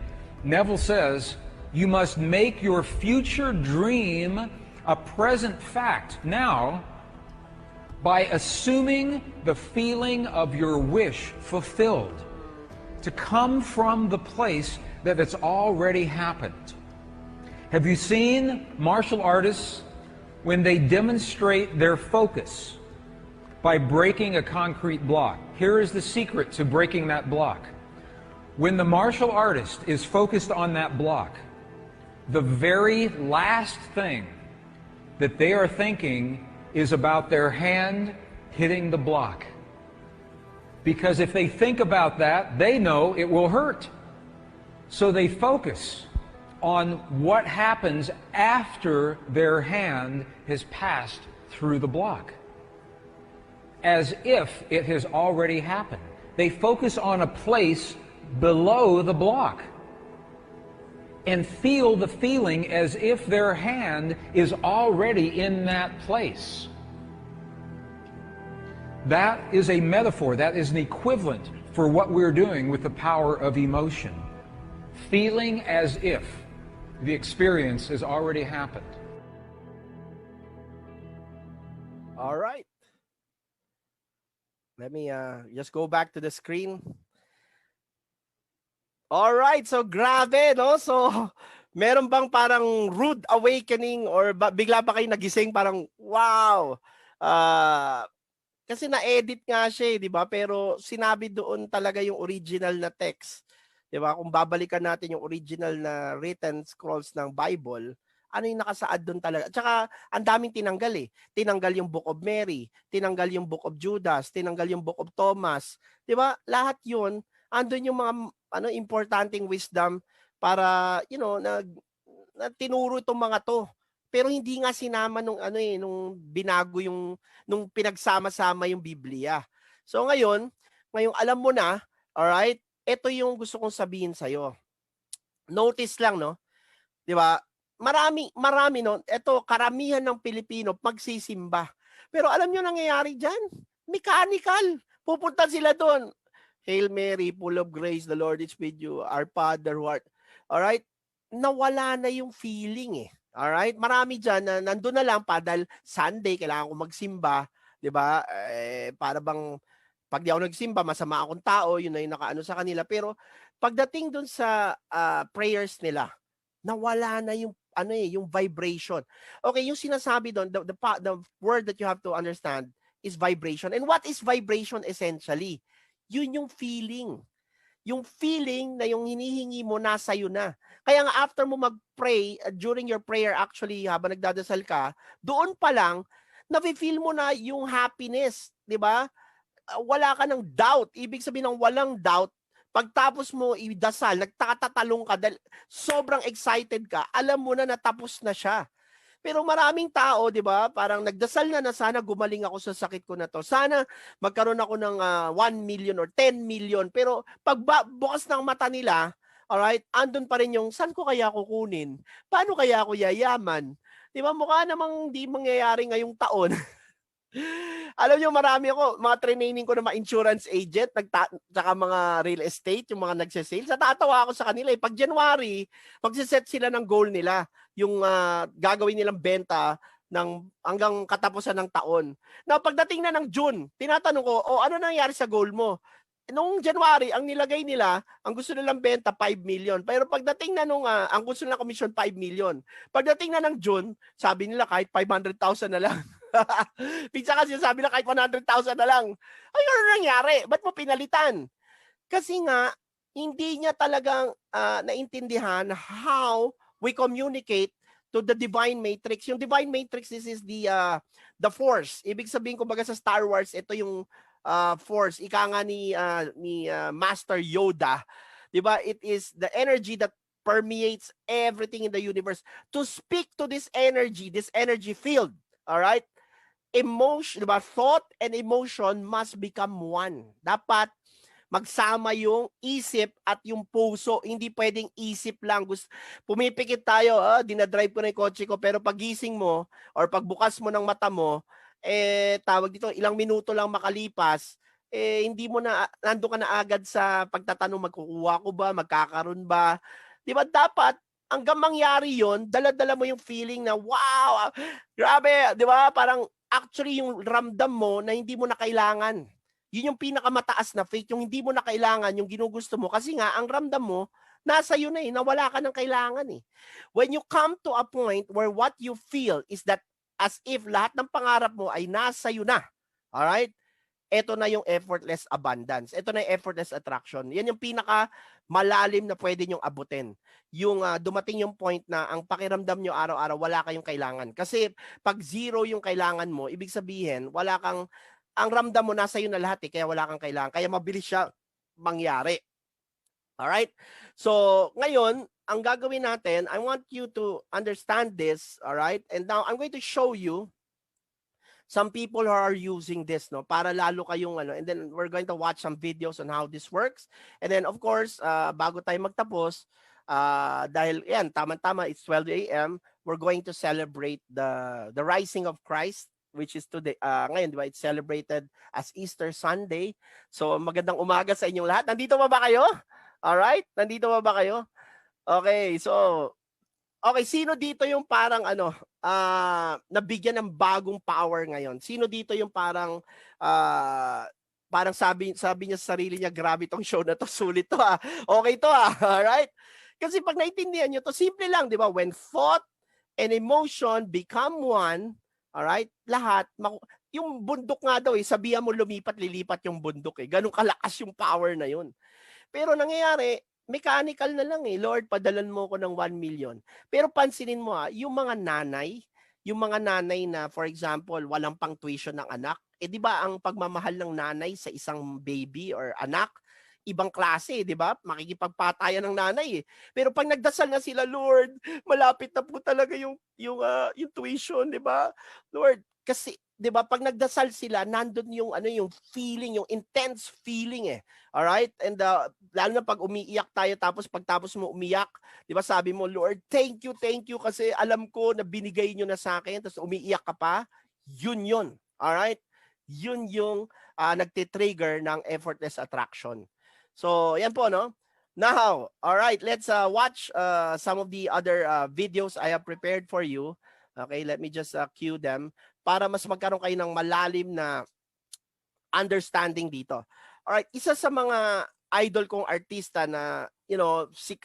Neville says, you must make your future dream a present fact now by assuming the feeling of your wish fulfilled, to come from the place that it's already happened. Have you seen martial artists when they demonstrate their focus by breaking a concrete block? Here is the secret to breaking that block. When the martial artist is focused on that block, the very last thing that they are thinking is about their hand hitting the block. Because if they think about that, they know it will hurt. So they focus on what happens after their hand has passed through the block, as if it has already happened. They focus on a place below the block and feel the feeling as if their hand is already in that place. That is a metaphor, that is an equivalent for what we're doing with the power of emotion. Feeling as if the experience has already happened. All right. Let me just go back to the screen. All right, so grabe, no? So, meron bang parang rude awakening or bigla ba kayo nagising parang, wow! Kasi na-edit nga siya, di ba? Pero sinabi doon talaga yung original na text. Di ba? Kung babalikan natin yung original na written scrolls ng Bible, ano yung nakasaad doon talaga? At saka, ang daming tinanggal eh. Tinanggal yung Book of Mary, tinanggal yung Book of Judas, tinanggal yung Book of Thomas. Di ba? Lahat yun, andun yung mga importanteng wisdom para, na tinuro itong mga to. Pero hindi nga sinama nung binago nung pinagsama-sama yung Biblia. So ngayong alam mo na, all right? Ito yung gusto kong sabihin sa iyo. Notice lang, no? 'Di ba? Marami no. Ito karamihan ng Pilipino magsisimba. Pero alam niyo nangyayari diyan? Mechanical. Pupunta sila doon. Hail Mary, full of grace, the Lord is with you. Our Father who art. All right? Nawala na yung feeling eh. All right? Marami diyan na nandoon na lang dahil Sunday kailangan ko magsimba, 'di ba? Para bang pag di ako nagsimba, masama akong tao, yun na yung nakaano sa kanila. Pero pagdating doon sa prayers nila, nawala na yung yung vibration. Okay, yung sinasabi doon, the word that you have to understand is vibration. And what is vibration essentially? Yun yung feeling. Yung feeling na yung hinihingi mo nasa iyo na. Kaya nga after mo mag-pray, during your prayer actually, habang nagdadasal ka, doon pa lang, na-feel mo na yung happiness, di ba? Wala ka ng doubt. Ibig sabihin ng walang doubt, pagtapos mo idasal, nagtatatalong ka dahil sobrang excited ka, alam mo na natapos na siya. Pero maraming tao, di ba, parang nagdasal na sana gumaling ako sa sakit ko na to. Sana magkaroon ako ng 1 million or 10 million. Pero pag bukas ng mata nila, alright, andun pa rin yung, saan ko kaya kukunin? Paano kaya ako yayaman? Di ba, mukha namang di mangyayari ngayong taon. Alam niyo marami ako, mga training ko na mga insurance agent, tsaka mga real estate, yung mga nagse-sales. Natatawa ako sa kanila eh. Pag January, magse-set sila ng goal nila, yung gagawin nilang benta ng hanggang katapusan ng taon. Na pagdating na ng June, tinatanong ko, ano nangyari sa goal mo? Nung January, ang nilagay nila, ang gusto nilang benta 5 million. Pero pagdating na nung ang gusto nilang commission 5 million. Pagdating na ng June, sabi nila kahit 500,000 na lang. Minsan kasi sabi na kahit 100,000 na lang. Ay, ano nangyari? Ba't mo pinalitan? Kasi nga, hindi niya talagang naintindihan how we communicate to the divine matrix. Yung divine matrix, this is the force. Ibig sabihin, kumbaga sa Star Wars, ito yung force. Ika nga ni Master Yoda. Diba? It is the energy that permeates everything in the universe. To speak to this energy field, all right? Emotion, diba? Thought and emotion must become one. Dapat magsama yung isip at yung puso. Hindi pwedeng isip lang. Pumipikit tayo, dinadrive ko na yung kotse ko, pero pagising mo or pagbukas mo ng mata mo, tawag dito, ilang minuto lang makalipas, hindi mo na, nandun ka na agad sa pagtatanong, magkukuha ko ba, magkakaroon ba? Di ba dapat, hanggang mangyari yon, dala-dala mo yung feeling na, wow, grabe, di ba? Parang actually yung ramdam mo na hindi mo na kailangan. Yun yung pinakamataas na faith, yung hindi mo na kailangan, yung ginugusto mo. Kasi nga, ang ramdam mo, nasa iyo na eh, nawala ka ng kailangan eh. When you come to a point where what you feel is that as if lahat ng pangarap mo ay nasa iyo na. Alright? Ito na yung effortless abundance. Ito na yung effortless attraction. Yan yung pinaka malalim na pwede nyong abutin. Yung dumating yung point na ang pakiramdam nyo araw-araw, wala kayong kailangan. Kasi pag zero yung kailangan mo, ibig sabihin, wala kang, ang ramdam mo nasa iyo na lahat eh, kaya wala kang kailangan. Kaya mabilis siya mangyari. Alright? So, ngayon, ang gagawin natin, I want you to understand this, alright? And now, I'm going to show you some people who are using this, no? Para lalo kayong, and then we're going to watch some videos on how this works. And then, of course, bago tayo magtapos, dahil, yan, tama-tama, it's 12 a.m., we're going to celebrate the rising of Christ, which is today, ngayon, di ba, it's celebrated as Easter Sunday. So, magandang umaga sa inyong lahat. Nandito ba kayo? Alright? Nandito ba kayo? Okay, so, okay, sino dito yung parang nabigyan ng bagong power ngayon? Sino dito yung parang parang sabi niya sa sarili niya, grabe tong show na to, sulit to ah. Okay to ah, alright? Kasi pag naintindihan niyo to, simple lang, di ba? When thought and emotion become one, alright? Lahat, yung bundok nga daw sabihan mo lumipat, lilipat yung bundok eh. Ganun kalakas yung power na yun. Pero nangyayari, mechanical na lang eh. Lord, padalan mo ko ng 1 million. Pero pansinin mo yung mga nanay na for example, walang pang tuition ng anak, di ba ang pagmamahal ng nanay sa isang baby or anak, ibang klase, di ba? Makikipagpatayan ng nanay eh. Pero pag nagdasal na sila, Lord, malapit na po talaga yung tuition, di ba? Lord, kasi 'di ba pag nagdasal sila, nandun yung yung feeling, yung intense feeling eh. All right? And lalo na pag umiiyak tayo tapos pagtapos mo umiyak, 'di ba sabi mo, Lord, thank you kasi alam ko na binigay niyo na sa akin, tapos umiiyak ka pa. Yun. All right? Yun yung nagte-trigger ng effortless attraction. So, yan po no. Now, all right, let's watch some of the other videos I have prepared for you. Okay, let me just cue them para mas magkaroon kayo ng malalim na understanding dito. Alright, isa sa mga idol kong artista na,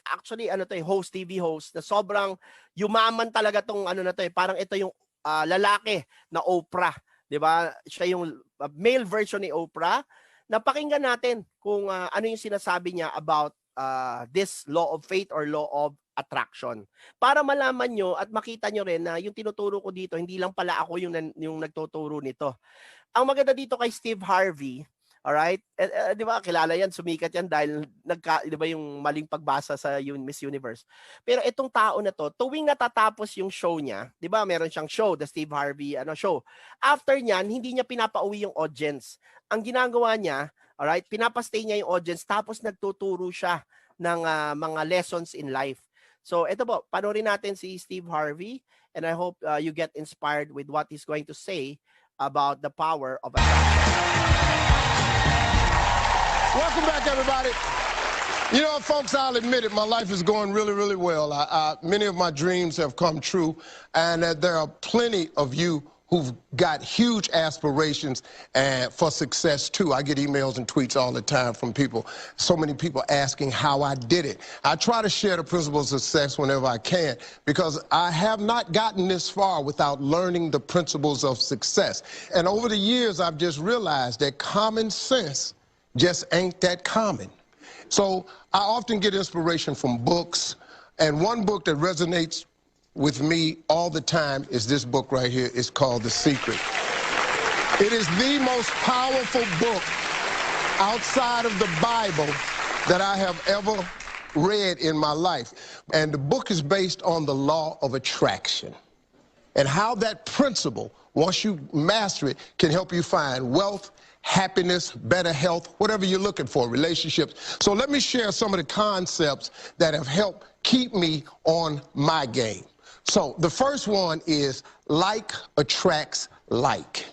actually, host, TV host, na sobrang yumaman talaga tong na to parang ito yung lalaki na Oprah. Diba? Siya yung male version ni Oprah. Napakinggan natin kung ano yung sinasabi niya about this law of faith or law of attraction. Para malaman nyo at makita nyo rin na yung tinuturo ko dito, hindi lang pala ako yung nagtuturo nito. Ang maganda dito kay Steve Harvey, alright? Di ba, kilala yan, sumikat yan dahil di ba yung maling pagbasa sa Miss Universe. Pero itong tao na to, tuwing natatapos yung show niya, di ba, meron siyang show, the Steve Harvey show. After niyan, hindi niya pinapauwi yung audience. Ang ginagawa niya, alright, pinapastay niya yung audience, tapos nagtuturo siya ng mga lessons in life. So, ito po, panoorin natin si Steve Harvey, and I hope you get inspired with what he's going to say about the power of attraction. Welcome back, everybody. You know, folks, I'll admit it, my life is going really, really well. Many of my dreams have come true, and there are plenty of you who've got huge aspirations for success, too. I get emails and tweets all the time from people, so many people asking how I did it. I try to share the principles of success whenever I can, because I have not gotten this far without learning the principles of success. And over the years, I've just realized that common sense just ain't that common. So I often get inspiration from books, and one book that resonates with me all the time is this book right here. It's called The Secret. It is the most powerful book outside of the Bible that I have ever read in my life. And the book is based on the law of attraction and how that principle, once you master it, can help you find wealth, happiness, better health, whatever you're looking for, relationships. So let me share some of the concepts that have helped keep me on my game. So the first one is like attracts like.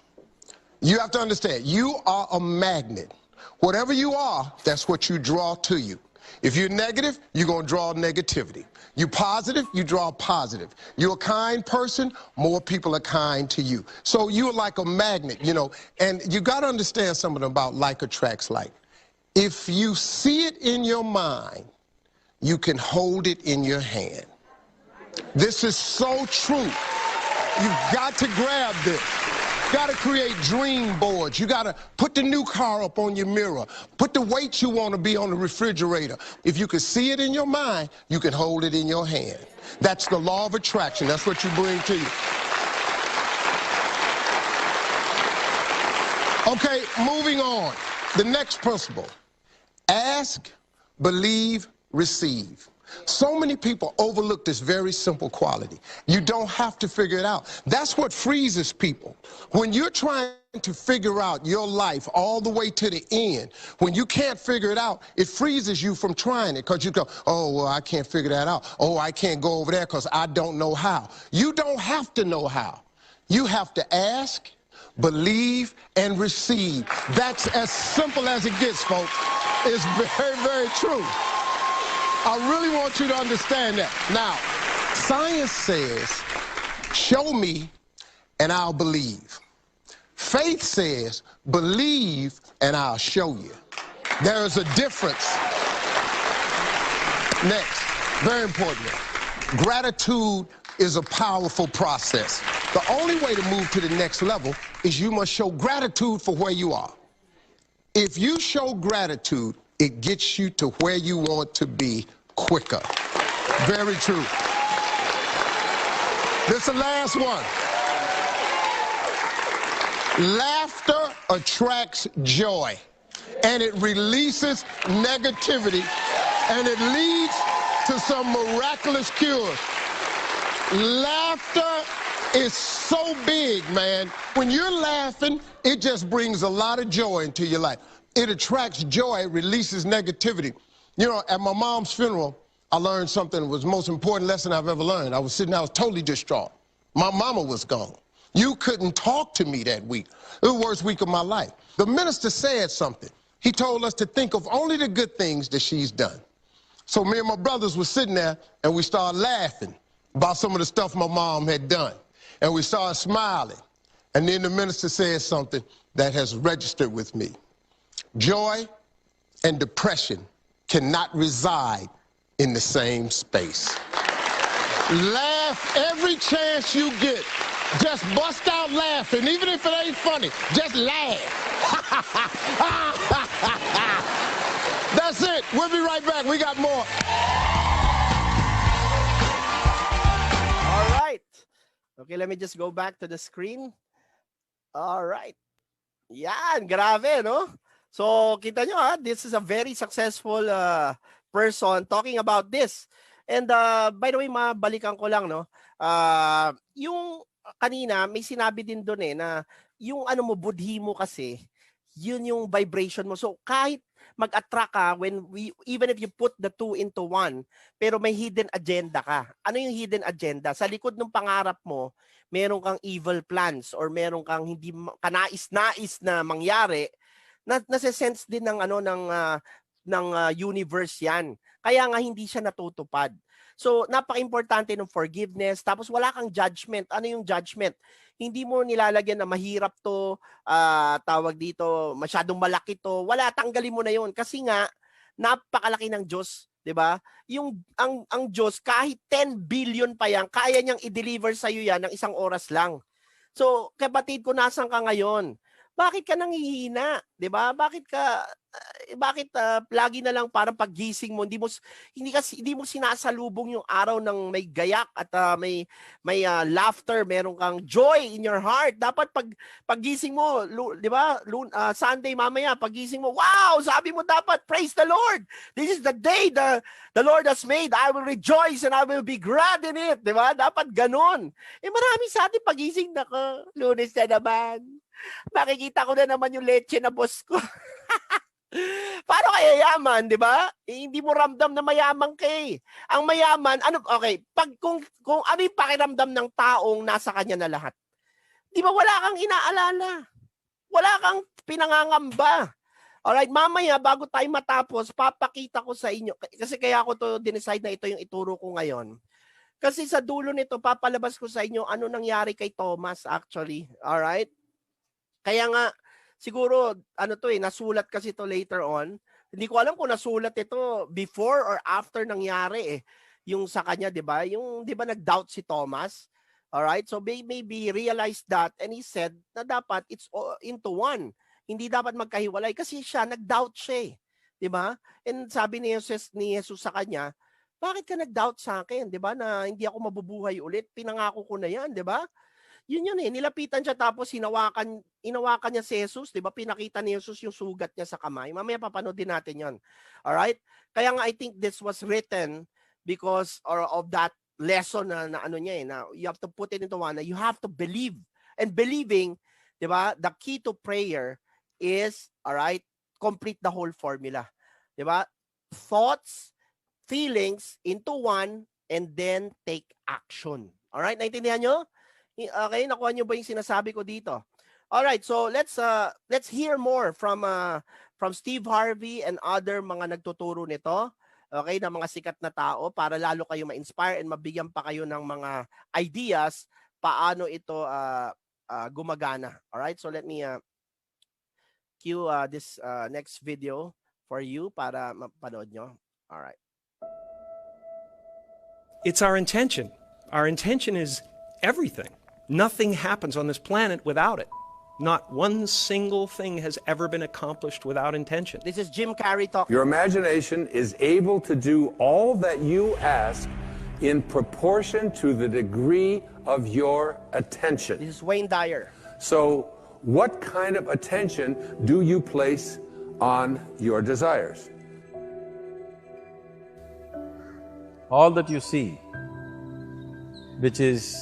You have to understand, you are a magnet. Whatever you are, that's what you draw to you. If you're negative, you're going to draw negativity. You're positive, you draw positive. You're a kind person, more people are kind to you. So you're like a magnet, you know, and you got to understand something about like attracts like. If you see it in your mind, you can hold it in your hand. This is so true. You've got to grab this. You got to create dream boards. You got to put the new car up on your mirror. Put the weight you want to be on the refrigerator. If you can see it in your mind, you can hold it in your hand. That's the law of attraction. That's what you bring to you. Okay, moving on. The next principle. Ask, believe, receive. So many people overlook this very simple quality. You don't have to figure it out. That's what freezes people. When you're trying to figure out your life all the way to the end, when you can't figure it out, it freezes you from trying it, because you go, oh, well, I can't figure that out. Oh, I can't go over there because I don't know how. You don't have to know how. You have to ask, believe, and receive. That's as simple as it gets, folks. It's very, very true. I really want you to understand that. Now, science says, show me and I'll believe. Faith says, believe and I'll show you. There is a difference. Next, very important, gratitude is a powerful process. The only way to move to the next level is you must show gratitude for where you are. If you show gratitude, it gets you to where you want to be quicker. Very true. This is the last one. Laughter attracts joy, and it releases negativity, and it leads to some miraculous cures. Laughter is so big, man. When you're laughing, it just brings a lot of joy into your life. It attracts joy, it releases negativity. You know, at my mom's funeral, I learned something that was the most important lesson I've ever learned. I was sitting there, I was totally distraught. My mama was gone. You couldn't talk to me that week. It was the worst week of my life. The minister said something. He told us to think of only the good things that she's done. So me and my brothers were sitting there, and we started laughing about some of the stuff my mom had done. And we started smiling. And then the minister said something that has registered with me. Joy and depression cannot reside in the same space. Laugh every chance you get. Just bust out laughing, even if it ain't funny. Just laugh. That's it. We'll be right back. We got more. All right. Okay, let me just go back to the screen. All right. Yan, grabe, no? So, kita nyo, ha? This is a very successful person talking about this. And by the way, mabalikan ko lang, no? Yung kanina, may sinabi din doon na yung ano mo, budhi mo kasi, yun yung vibration mo. So, kahit mag-attract ka even if you put the two into one, pero may hidden agenda ka. Ano yung hidden agenda? Sa likod ng pangarap mo, meron kang evil plans or meron kang hindi kanais-nais na mangyari na nase-sense din ng universe yan. Kaya nga hindi siya natutupad. So, napaka-importante ng forgiveness. Tapos wala kang judgment. Ano yung judgment? Hindi mo nilalagyan na mahirap to, tawag dito, masyadong malaki to. Wala, tanggalin mo na yun. Kasi nga, napakalaki ng Diyos. 'Di ba? Ang Diyos, kahit 10 billion pa yan, kaya niyang i-deliver sa iyo yan ng 1 oras lang. So, kapatid ko, nasan ka ngayon? Bakit ka nanghihina? 'Di ba? Bakit lagi na lang parang paggising mo hindi mo sinasalubong yung araw ng may gayak at may laughter, meron kang joy in your heart. Dapat paggising mo, 'di ba? Sunday mamaya paggising mo, wow, sabi mo dapat, praise the Lord. This is the day the Lord has made. I will rejoice and I will be glad in it, 'di ba? Dapat ganun. Marami sa atin pagising nako, Lunes na naman. Makikita ko na naman yung leche na boss ko. Paano kaya yaman, 'di ba? Hindi mo ramdam na mayaman ka eh. Ang mayaman, kung ano yung pakiramdam ng taong nasa kanya na lahat. 'Di ba wala kang inaalala? Wala kang pinangangamba. Alright, mamaya bago tayo matapos, papakita ko sa inyo. Kasi kaya ako to dinecide na ito yung ituro ko ngayon. Kasi sa dulo nito, papalabas ko sa inyo ano nangyari kay Thomas actually. Alright? Kaya nga, siguro, nasulat kasi ito later on. Hindi ko alam kung nasulat ito before or after nangyari eh. Yung sa kanya, di ba? Yung, di ba, nag-doubt si Thomas? Alright? So, maybe realized that and he said na dapat it's into one. Hindi dapat magkahiwalay kasi nag-doubt siya eh. Di ba? And sabi ni Jesus sa kanya, bakit ka nag-doubt sa akin? Di ba? Na hindi ako mabubuhay ulit. Pinangako ko na yan, di ba? Yun eh, nilapitan siya tapos inawakan niya si Jesus, 'di ba? Pinakita ni Jesus yung sugat niya sa kamay. Mamaya papanood din natin 'yon. All right? Kaya nga I think this was written because of that lesson na niya eh, na you have to put it into one, na you have to believe. And believing, 'di ba? The key to prayer is, all right, complete the whole formula. 'Di ba? Thoughts, feelings into one and then take action. All right? Naintindihan niyo? Okay, nakuha niyo ba yung sinasabi ko dito? All right, so let's hear more from Steve Harvey and other mga nagtuturo nito. Okay, na mga sikat na tao para lalo kayo ma-inspire and mabigyan pa kayo ng mga ideas paano ito gumagana. All right, so let me cue this next video for you para mapanood nyo. All right. It's our intention. Our intention is everything. Nothing happens on this planet without it. Not one single thing has ever been accomplished without intention. This is Jim Carrey talking. Your imagination is able to do all that you ask in proportion to the degree of your attention. This is Wayne Dyer. So, what kind of attention do you place on your desires? All that you see, which is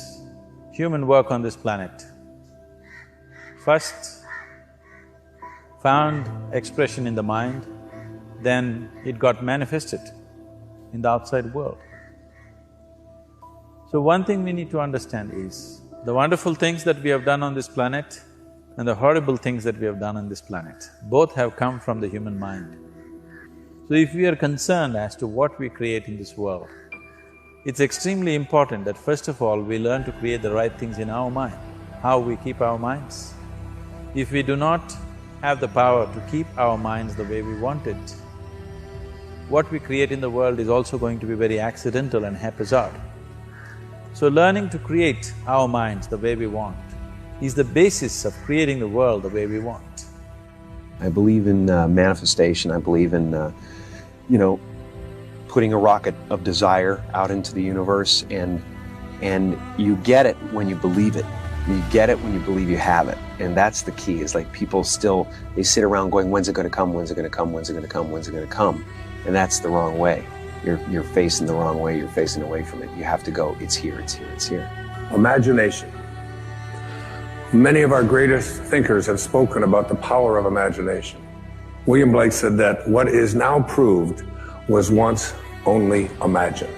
human work on this planet, first found expression in the mind, then it got manifested in the outside world. So one thing we need to understand is, the wonderful things that we have done on this planet and the horrible things that we have done on this planet, both have come from the human mind. So if we are concerned as to what we create in this world, it's extremely important that first of all we learn to create the right things in our mind, how we keep our minds. If we do not have the power to keep our minds the way we want it, what we create in the world is also going to be very accidental and haphazard. So learning to create our minds the way we want is the basis of creating the world the way we want. I believe in manifestation. I believe in, putting a rocket of desire out into the universe, and you get it when you believe it. You get it when you believe you have it. And that's the key, is like people they sit around going, when's it gonna come, when's it gonna come, when's it gonna come, when's it gonna come? And that's the wrong way. You're facing the wrong way, you're facing away from it. You have to go, it's here, it's here, it's here. Imagination. Many of our greatest thinkers have spoken about the power of imagination. William Blake said that what is now proved was once only imagined.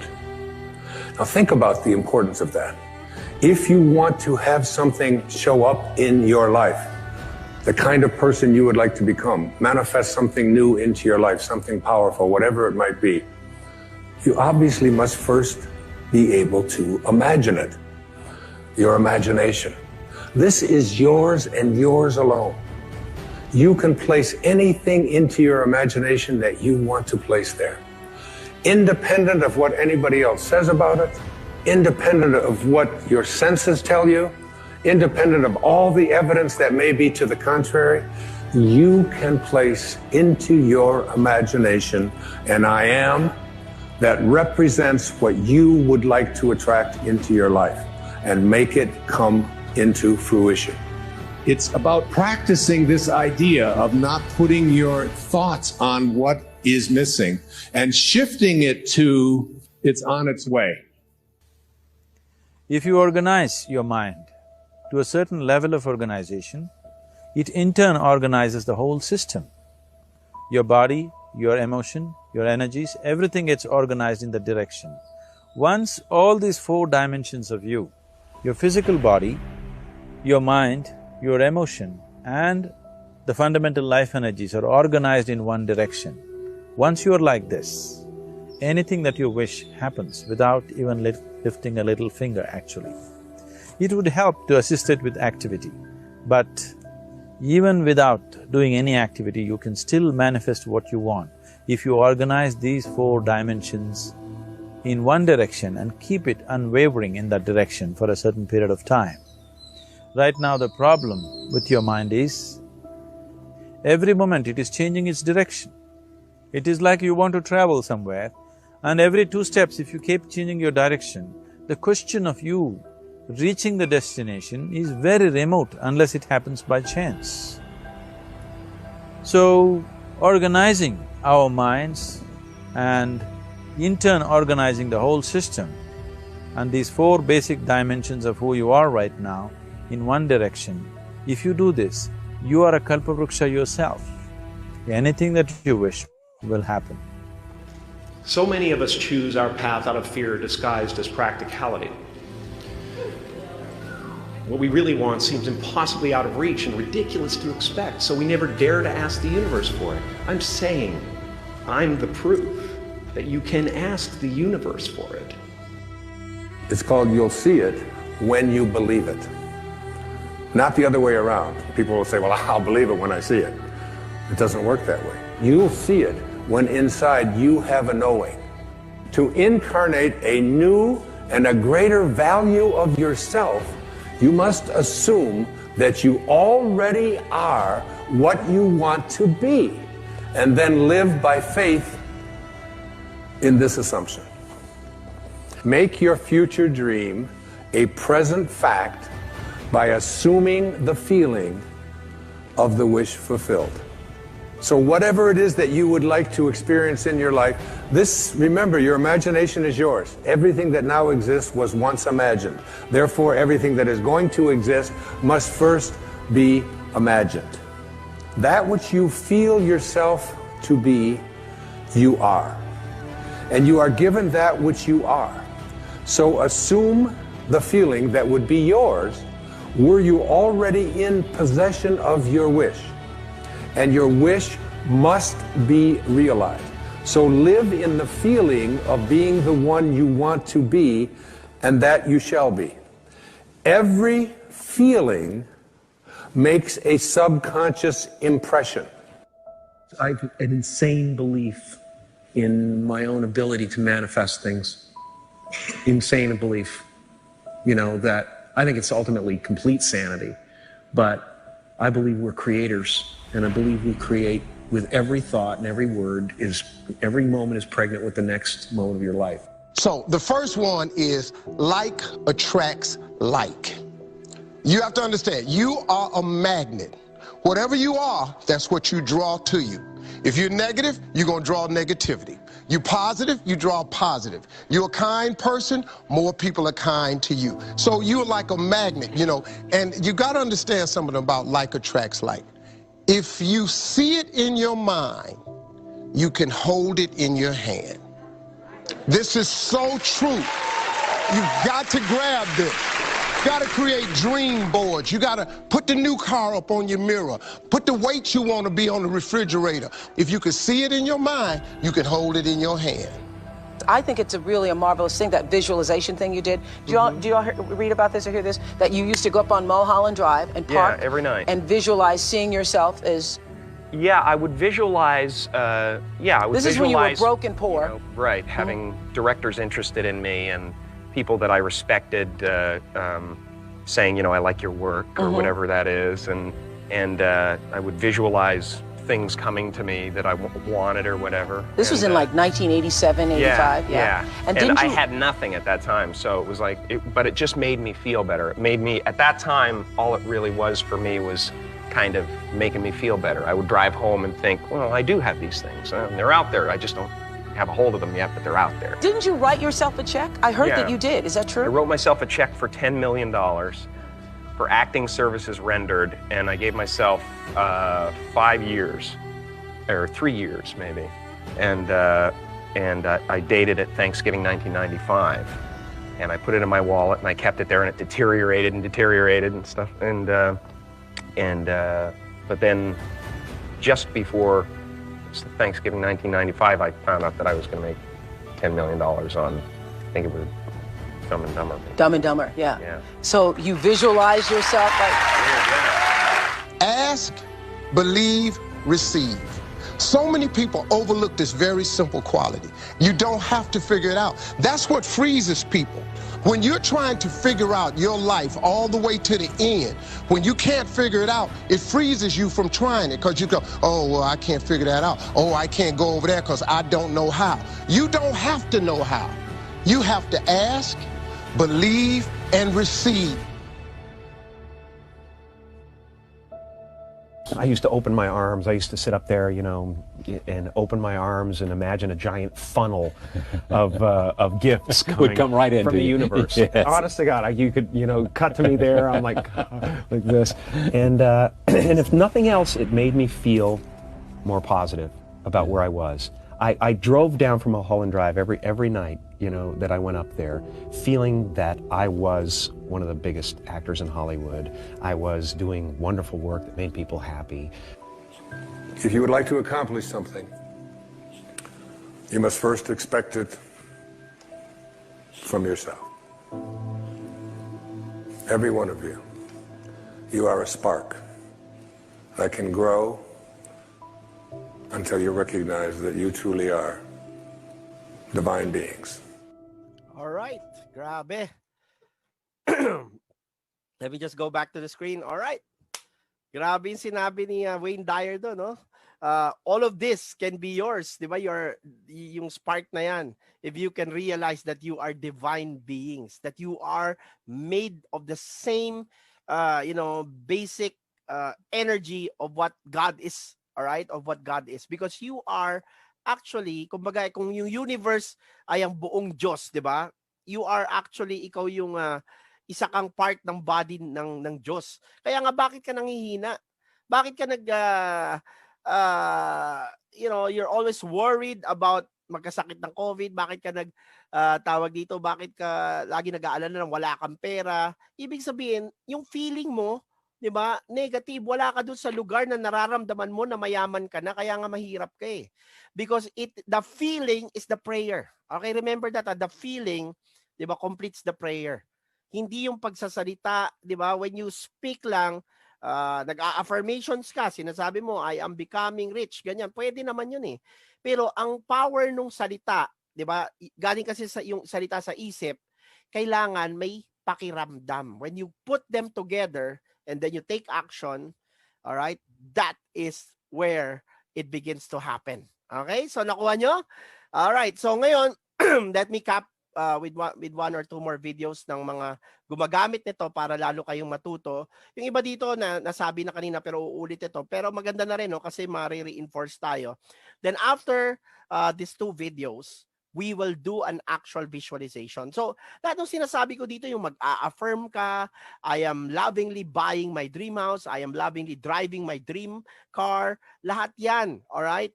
Now think about the importance of that. If you want to have something show up in your life, the kind of person you would like to become, manifest something new into your life, something powerful, whatever it might be, you obviously must first be able to imagine it. Your imagination. This is yours and yours alone. You can place anything into your imagination that you want to place there. Independent of what anybody else says about it, independent of what your senses tell you, independent of all the evidence that may be to the contrary, you can place into your imagination an I am that represents what you would like to attract into your life and make it come into fruition. It's about practicing this idea of not putting your thoughts on what is missing and shifting it to it's on its way. If you organize your mind to a certain level of organization, it in turn organizes the whole system. Your body, your emotion, your energies, everything gets organized in that direction. Once all these 4 dimensions of you, your physical body, your mind, your emotion and the fundamental life energies are organized in one direction. Once you're like this, anything that you wish happens without even lifting a little finger actually. It would help to assist it with activity, but even without doing any activity, you can still manifest what you want if you organize these 4 dimensions in one direction and keep it unwavering in that direction for a certain period of time. Right now the problem with your mind is, every moment it is changing its direction. It is like you want to travel somewhere and every 2 steps if you keep changing your direction, the question of you reaching the destination is very remote unless it happens by chance. So, organizing our minds and in turn organizing the whole system and these 4 basic dimensions of who you are right now in one direction, if you do this, you are a Kalpavruksha yourself. Anything that you wish will happen. So many of us choose our path out of fear disguised as practicality. What we really want seems impossibly out of reach and ridiculous to expect, so we never dare to ask the universe for it. I'm saying, I'm the proof that you can ask the universe for it. It's called you'll see it when you believe it. Not the other way around. People will say, well, I'll believe it when I see it. It doesn't work that way. You'll see it when inside you have a knowing. To incarnate a new and a greater value of yourself, you must assume that you already are what you want to be, and then live by faith in this assumption. Make your future dream a present fact by assuming the feeling of the wish fulfilled. So whatever it is that you would like to experience in your life, remember, your imagination is yours. Everything that now exists was once imagined. Therefore, everything that is going to exist must first be imagined. That which you feel yourself to be, you are. And you are given that which you are. So assume the feeling that would be yours were you already in possession of your wish. And your wish must be realized. So live in the feeling of being the one you want to be, and that you shall be. Every feeling makes a subconscious impression. I have an insane belief in my own ability to manifest things. Insane belief. You know, that I think it's ultimately complete sanity, but I believe we're creators. And I believe we create with every thought and every word every moment is pregnant with the next moment of your life. So the first one is like attracts like. You have to understand, you are a magnet. Whatever you are, that's what you draw to you. If you're negative, you're going to draw negativity. You're positive, you draw positive. You're a kind person, more people are kind to you. So you're like a magnet, you know, and you got to understand something about like attracts like. If you see it in your mind, you can hold it in your hand. This is so true. You've got to grab this. You got to create dream boards. You got to put the new car up on your mirror. Put the weight you want to be on the refrigerator. If you can see it in your mind, you can hold it in your hand. I think it's really a marvelous thing, that visualization thing you did. Do y'all read about this or hear this? That you used to go up on Mulholland Drive and park every night, and visualize seeing yourself as... Yeah, I would visualize, This is when you were broke and poor. You know, right, having directors interested in me and people that I respected saying, you know, I like your work or whatever that is. And I would visualize things coming to me that I wanted or whatever. This was in like 1987, 85? Yeah. And I had nothing at that time, so it was like, but it just made me feel better. It made me, at that time, all it really was for me was kind of making me feel better. I would drive home and think, well, I do have these things. And they're out there. I just don't have a hold of them yet, but they're out there. Didn't you write yourself a check? I heard that you did. Is that true? I wrote myself a check for $10 million for acting services rendered, and I gave myself 5 years, or 3 years maybe. And I dated it Thanksgiving 1995. And I put it in my wallet, and I kept it there, and it deteriorated and stuff. But then just before Thanksgiving 1995, I found out that I was going to make $10 million on, I think it was Dumb and Dumber. Dumb and Dumber, yeah. So you visualize yourself like... Ask, believe, receive. So many people overlook this very simple quality. You don't have to figure it out. That's what freezes people. When you're trying to figure out your life all the way to the end, when you can't figure it out, it freezes you from trying it because you go, oh, well, I can't figure that out. Oh, I can't go over there because I don't know how. You don't have to know how. You have to ask, believe, and receive. I used to open my arms. I used to sit up there, you know, and open my arms and imagine a giant funnel of gifts coming would come right into from the you. universe. Yes. Honest to God, you could, you know, cut to me there. I'm like this, and if nothing else, it made me feel more positive about where I was. I drove down from Mulholland Drive every night, you know, that I went up there, feeling that I was one of the biggest actors in Hollywood. I was doing wonderful work that made people happy. If you would like to accomplish something, you must first expect it from yourself. Every one of you. You are a spark that can grow until you recognize that you truly are divine beings. All right, grabe. Let me just go back to the screen. All right. Grabe yung sinabi ni Wayne Dyer doon, no? All of this can be yours, di ba? Yung spark na yan. If you can realize that you are divine beings, that you are made of the same, basic energy of what God is, all right? Of what God is. Because you are actually, kumbaga, kung yung universe ay ang buong Diyos, di ba? You are actually, ikaw yung isa kang part ng body ng Diyos. Kaya nga, bakit ka nanghihina? Bakit ka you're always worried about magkasakit ng COVID? Bakit ka tawag dito? Bakit ka lagi nag-aalala na wala kang pera? Ibig sabihin, yung feeling mo, di ba, negative, wala ka doon sa lugar na nararamdaman mo na mayaman ka na, kaya nga mahirap ka eh. Because the feeling is the prayer. Okay, remember that, the feeling, di ba, completes the prayer. Hindi yung pagsasalita, di ba? When you speak lang, nag-affirmations ka, sinasabi mo, I am becoming rich, ganyan. Pwede naman yun eh. Pero ang power nung salita, di ba? Galing kasi yung salita sa isip, kailangan may pakiramdam. When you put them together and then you take action, all right, that is where it begins to happen. Okay? So nakuha nyo? All right. So ngayon, let me cap with one or two more videos ng mga gumagamit nito para lalo kayong matuto. Yung iba dito na nasabi na kanina pero uulit ito. Pero maganda na rin, no, kasi mare-reinforce tayo. Then after these two videos, we will do an actual visualization. So, lahat ng sinasabi ko dito, yung mag-affirm ka, I am lovingly buying my dream house, I am lovingly driving my dream car, lahat yan, alright?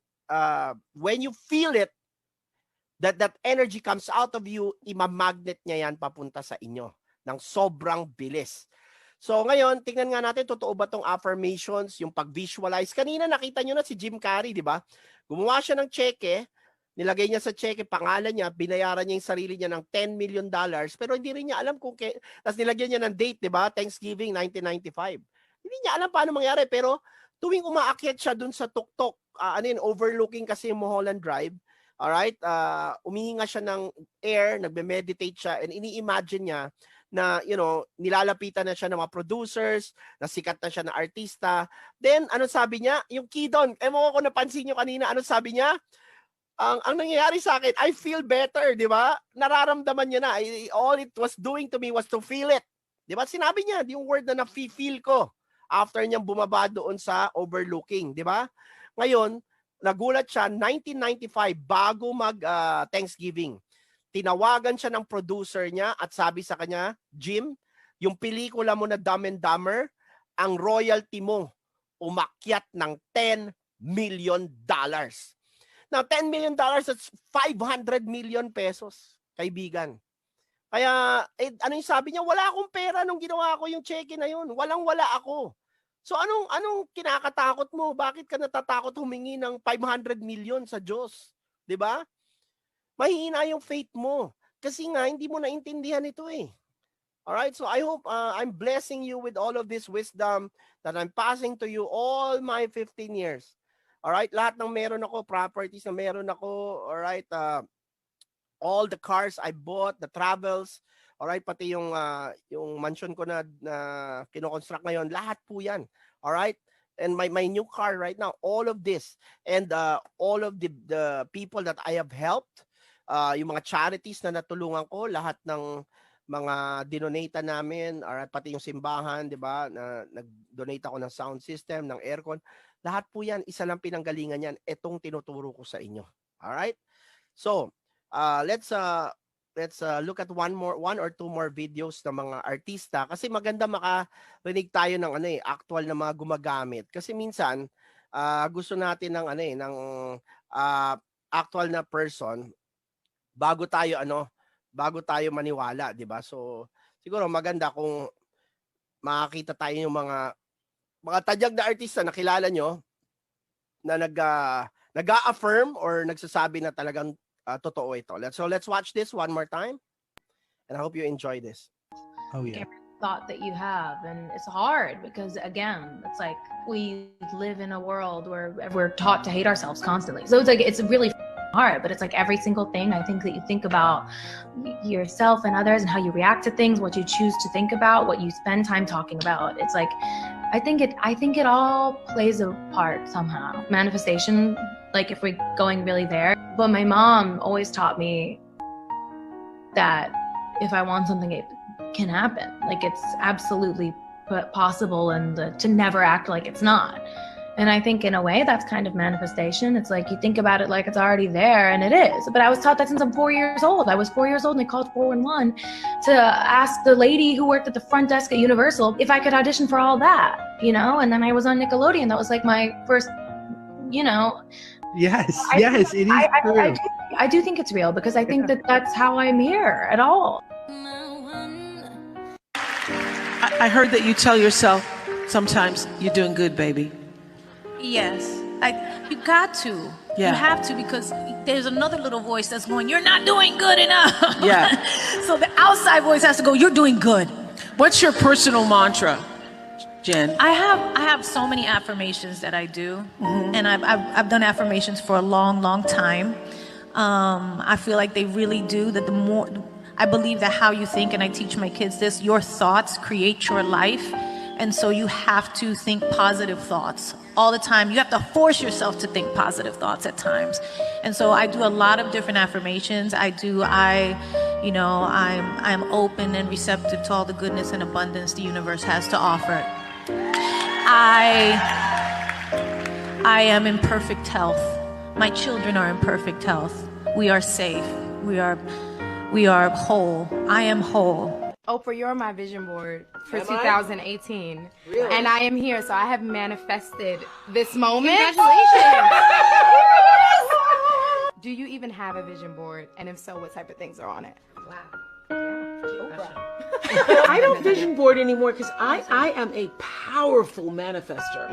When you feel it, that energy comes out of you, imamagnet niya yan papunta sa inyo ng sobrang bilis. So ngayon, tingnan nga natin, totoo ba tong affirmations, yung pag-visualize. Kanina nakita nyo na si Jim Carrey, di ba? Gumawa siya ng cheque, nilagay niya sa cheque, pangalan niya, binayaran niya yung sarili niya ng $10 million, pero hindi rin niya alam kung, tapos nilagyan niya ng date, di ba? Thanksgiving 1995. Hindi niya alam paano mangyari, pero tuwing umaakyat siya dun sa tuktok, overlooking kasi yung Mulholland Drive, alright, umihinga siya ng air, nagme-meditate siya, and ini-imagine niya na, nilalapitan na siya ng mga producers, na sikat na siya na artista. Then, ano sabi niya? Yung key doon, ewan ko napansin niyo kanina, ano sabi niya? Ang nangyayari sa akin, I feel better, di ba? Nararamdaman niya na. All it was doing to me was to feel it. Di ba? Sinabi niya, yung word na na-feel ko after niyang bumaba doon sa overlooking, di ba? Ngayon, nagulat siya, 1995, bago mag-Thanksgiving. Tinawagan siya ng producer niya at sabi sa kanya, Jim, yung pelikula mo na Dumb and Dumber, ang royalty mo umakyat ng $10 million. Now, $10 million, that's 500 million pesos, kaibigan. Kaya, ano yung sabi niya? Wala akong pera nung ginawa ko yung cheque na yun. Walang-wala ako. So, anong kinakatakot mo? Bakit ka natatakot humingi ng 500 million sa Diyos? Diba? Mahina yung faith mo. Kasi nga, hindi mo naintindihan ito eh. Alright? So, I hope I'm blessing you with all of this wisdom that I'm passing to you all my 15 years. Alright? Lahat ng meron ako, properties na meron ako, alright? All the cars I bought, the travels, alright? Pati yung mansion ko na kinoconstruct ngayon, lahat po yan. Alright? And my new car right now, all of this, and all of the people that I have helped, yung mga charities na natulungan ko, lahat ng mga dinonate namin, alright? Pati yung simbahan, di ba? Nag-donate ako ng sound system, ng aircon. Lahat po yan, isa lang pinanggalingan yan, itong tinuturo ko sa inyo. Alright? So, let's look at one or two more videos ng mga artista kasi maganda makarinig tayo ng actual na mga gumagamit. Kasi minsan gusto natin ng actual na person bago tayo maniwala, 'di ba? So, siguro maganda kung makakita tayo yung mga tadyag na artista na kilala nyo na nag-a-affirm or nagsasabi na talagang totoo ito. Let's watch this one more time. And I hope you enjoy this. Oh yeah. Thought that you have, and it's hard because again, it's like we live in a world where we're taught to hate ourselves constantly. So it's really hard, but it's like every single thing I think that you think about yourself and others and how you react to things, what you choose to think about, what you spend time talking about. It's like I think it all plays a part somehow. Manifestation, like if we're going really there. But my mom always taught me that if I want something, it can happen. Like it's absolutely possible, and to never act like it's not. And I think in a way that's kind of manifestation. It's like you think about it like it's already there, and it is. But I was taught that since I'm 4 years old. I was 4 years old and they called 411 to ask the lady who worked at the front desk at Universal if I could audition for all that, and then I was on Nickelodeon. That was like my first, Yes, it is true. I do think it's real because I think that's how I'm here at all. I heard that you tell yourself sometimes you're doing good, baby. Yes, you got to. Yeah. You have to, because there's another little voice that's going, you're not doing good enough. Yeah. So the outside voice has to go, you're doing good. What's your personal mantra, Jen? I have so many affirmations that I do, and I've done affirmations for a long, long time. I feel like they really do. That the more I believe that how you think, and I teach my kids this, your thoughts create your life, and so you have to think positive thoughts all the time. You have to force yourself to think positive thoughts at times, and so I do a lot of different affirmations. I'm open and receptive to all the goodness and abundance the universe has to offer. I am in perfect health. My children are in perfect health. We are safe. we are whole. I am whole. Oprah, you're my vision board for 2018. Really? And I am here, so I have manifested this moment. Congratulations! Do you even have a vision board? And if so, what type of things are on it? Wow. I don't vision board anymore because I am a powerful manifester.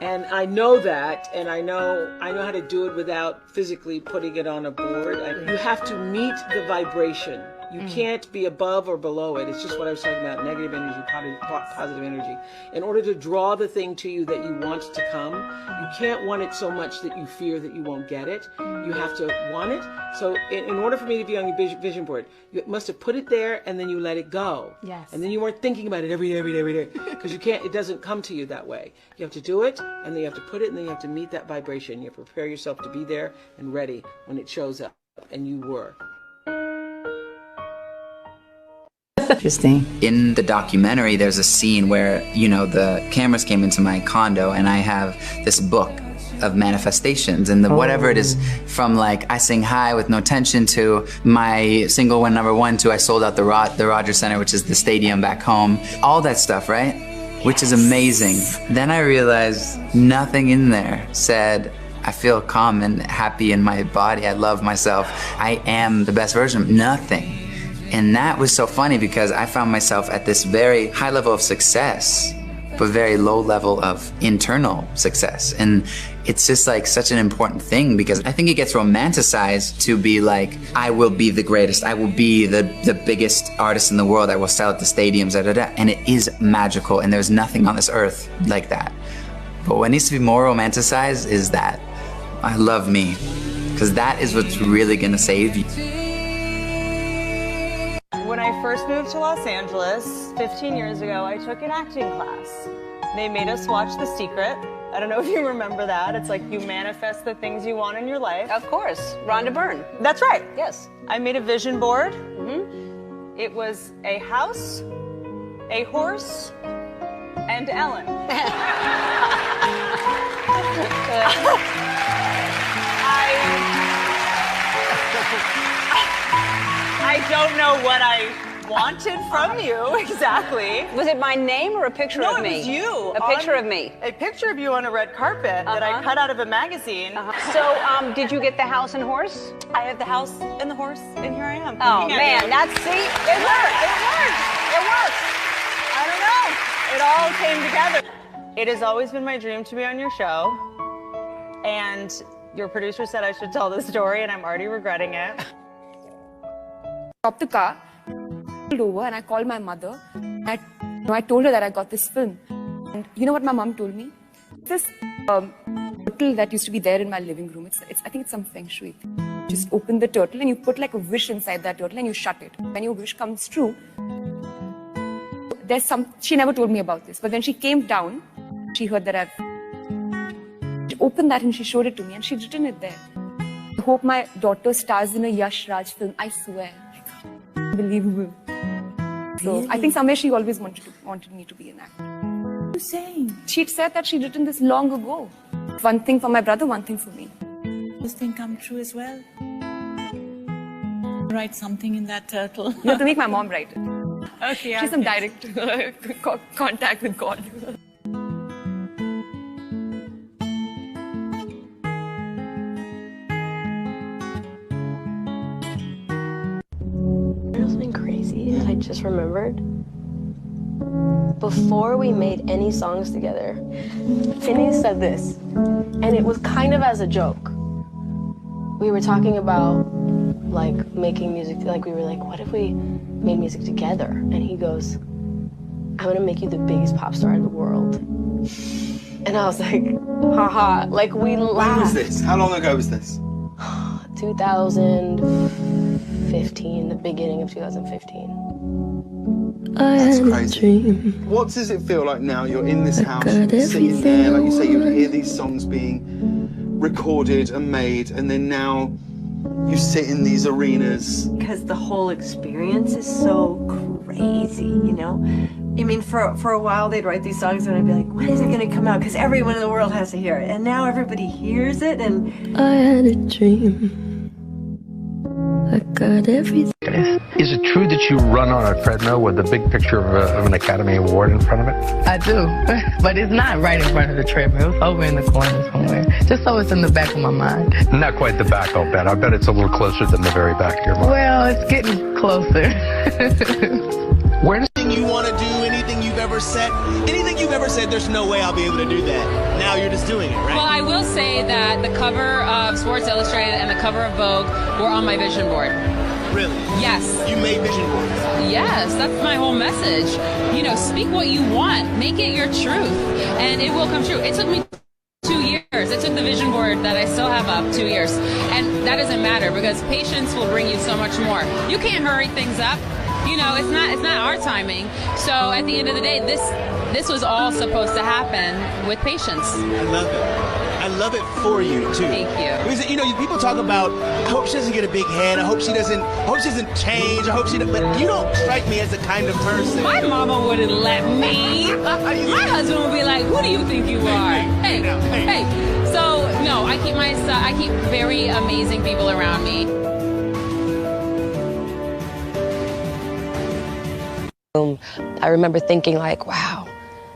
And I know that, and I know how to do it without physically putting it on a board. You have to meet the vibration. You can't be above or below it. It's just what I was talking about, negative energy, positive energy. In order to draw the thing to you that you want to come, you can't want it so much that you fear that you won't get it. You have to want it. So in order for me to be on your vision board, you must have put it there and then you let it go. Yes. And then you weren't thinking about it every day. Because you can't, it doesn't come to you that way. You have to do it, and then you have to put it, and then you have to meet that vibration. You have to prepare yourself to be there and ready when it shows up. And you were. Interesting. In the documentary, there's a scene where, you know, the cameras came into my condo and I have this book of manifestations, and whatever it is, from like I Sing High with No Tension to my single went #1 to I sold out the Rogers Center, which is the stadium back home. All that stuff, right? Which is amazing. Then I realized nothing in there said, I feel calm and happy in my body. I love myself. I am the best version of nothing. And that was so funny because I found myself at this very high level of success, but very low level of internal success. And it's just like such an important thing because I think it gets romanticized to be like, I will be the greatest. I will be the biggest artist in the world. I will sell at the stadiums, and it is magical. And there's nothing on this earth like that. But what needs to be more romanticized is that I love me, because that is what's really gonna save you. When I first moved to Los Angeles 15 years ago, I took an acting class. They made us watch The Secret. I don't know if you remember that. It's like you manifest the things you want in your life. Of course, Rhonda Byrne. That's right. Yes. I made a vision board. It was a house, a horse, and Ellen. I don't know what I wanted from you exactly. Was it my name or a picture of me? No, it was you. A picture of me. A picture of you on a red carpet that I cut out of a magazine. So, did you get the house and horse? I have the house and the horse, and here I am. Oh man, that's see, it worked. It worked. It worked. I don't know. It all came together. It has always been my dream to be on your show, and your producer said I should tell this story, and I'm already regretting it. Stopped the car, pulled over, and I called my mother. I told her that I got this film. And you know what my mom told me? This turtle that used to be there in my living room. I think it's some feng shui. Just open the turtle and you put like a wish inside that turtle and you shut it. When your wish comes true, she never told me about this, but when she came down, she heard that she opened that and she showed it to me and she'd written it there. I hope my daughter stars in a Yash Raj film, I swear. Unbelievable. So really? I think somewhere she always wanted me to be an actor. What are you saying? She'd said that she'd written this long ago. One thing for my brother, one thing for me. This thing come true as well? Write something in that turtle. You have to make my mom write it. Okay. She's some direct contact with God. Something crazy that I just remembered. Before we made any songs together, Finney said this, and it was kind of as a joke. We were talking about like making music, like we were like, what if we made music together? And he goes, I'm gonna make you the biggest pop star in the world. And I was like, haha, like we laughed. When was this? How long ago was this? 2015, the beginning of 2015. That's crazy. What does it feel like now? You're in this house, sitting there, like you say, you hear these songs being recorded and made, and then now you sit in these arenas. Because the whole experience is so crazy, you know? I mean, for a while they'd write these songs and I'd be like, when is it going to come out? Because everyone in the world has to hear it. And now everybody hears it and... I had a dream. I I got everything. Is it true that you run on a treadmill with a big picture of an Academy Award in front of it? I do, but it's not right in front of the treadmill. It's over in the corner somewhere, just so it's in the back of my mind. Not quite the back, I'll bet. I bet it's a little closer than the very back of your mind. Well, it's getting closer. Where does you want to do, anything you've ever said, there's no way I'll be able to do that. Now you're just doing it, right? Well, I will say that the cover of Sports Illustrated and the cover of Vogue were on my vision board. Really? Yes. You made vision boards? Yes, that's my whole message. You know, speak what you want, make it your truth, and it will come true. It took me 2 years. It took the vision board that I still have up 2 years. And that doesn't matter because patience will bring you so much more. You can't hurry things up. You know, it's not our timing. So at the end of the day, this was all supposed to happen with patience. I love it. I love it for you too. Thank you. Because, you know, people talk about, I hope she doesn't get a big head. I hope she doesn't change. I hope she doesn't, but you don't strike me as the kind of person. My mama wouldn't let me. My husband would be like, who do you think you are? Hey. So no, I keep very amazing people around me. I remember thinking like, wow,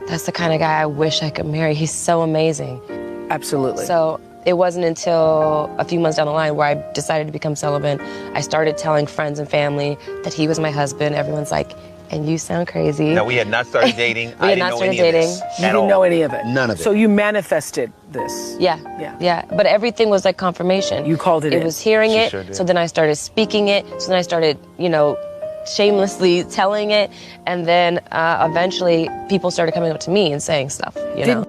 that's the kind of guy I wish I could marry. He's so amazing. Absolutely. So it wasn't until a few months down the line where I decided to become celibate. I started telling friends and family that he was my husband. Everyone's like, and you sound crazy. No, we had not started dating. I didn't know any of this You didn't know any of it? None of it. So you manifested this? Yeah. But everything was like confirmation. You called it in. It was hearing She it. sure did. So then I started speaking it. So then I started, shamelessly telling it. And then eventually people started coming up to me and saying stuff, you know.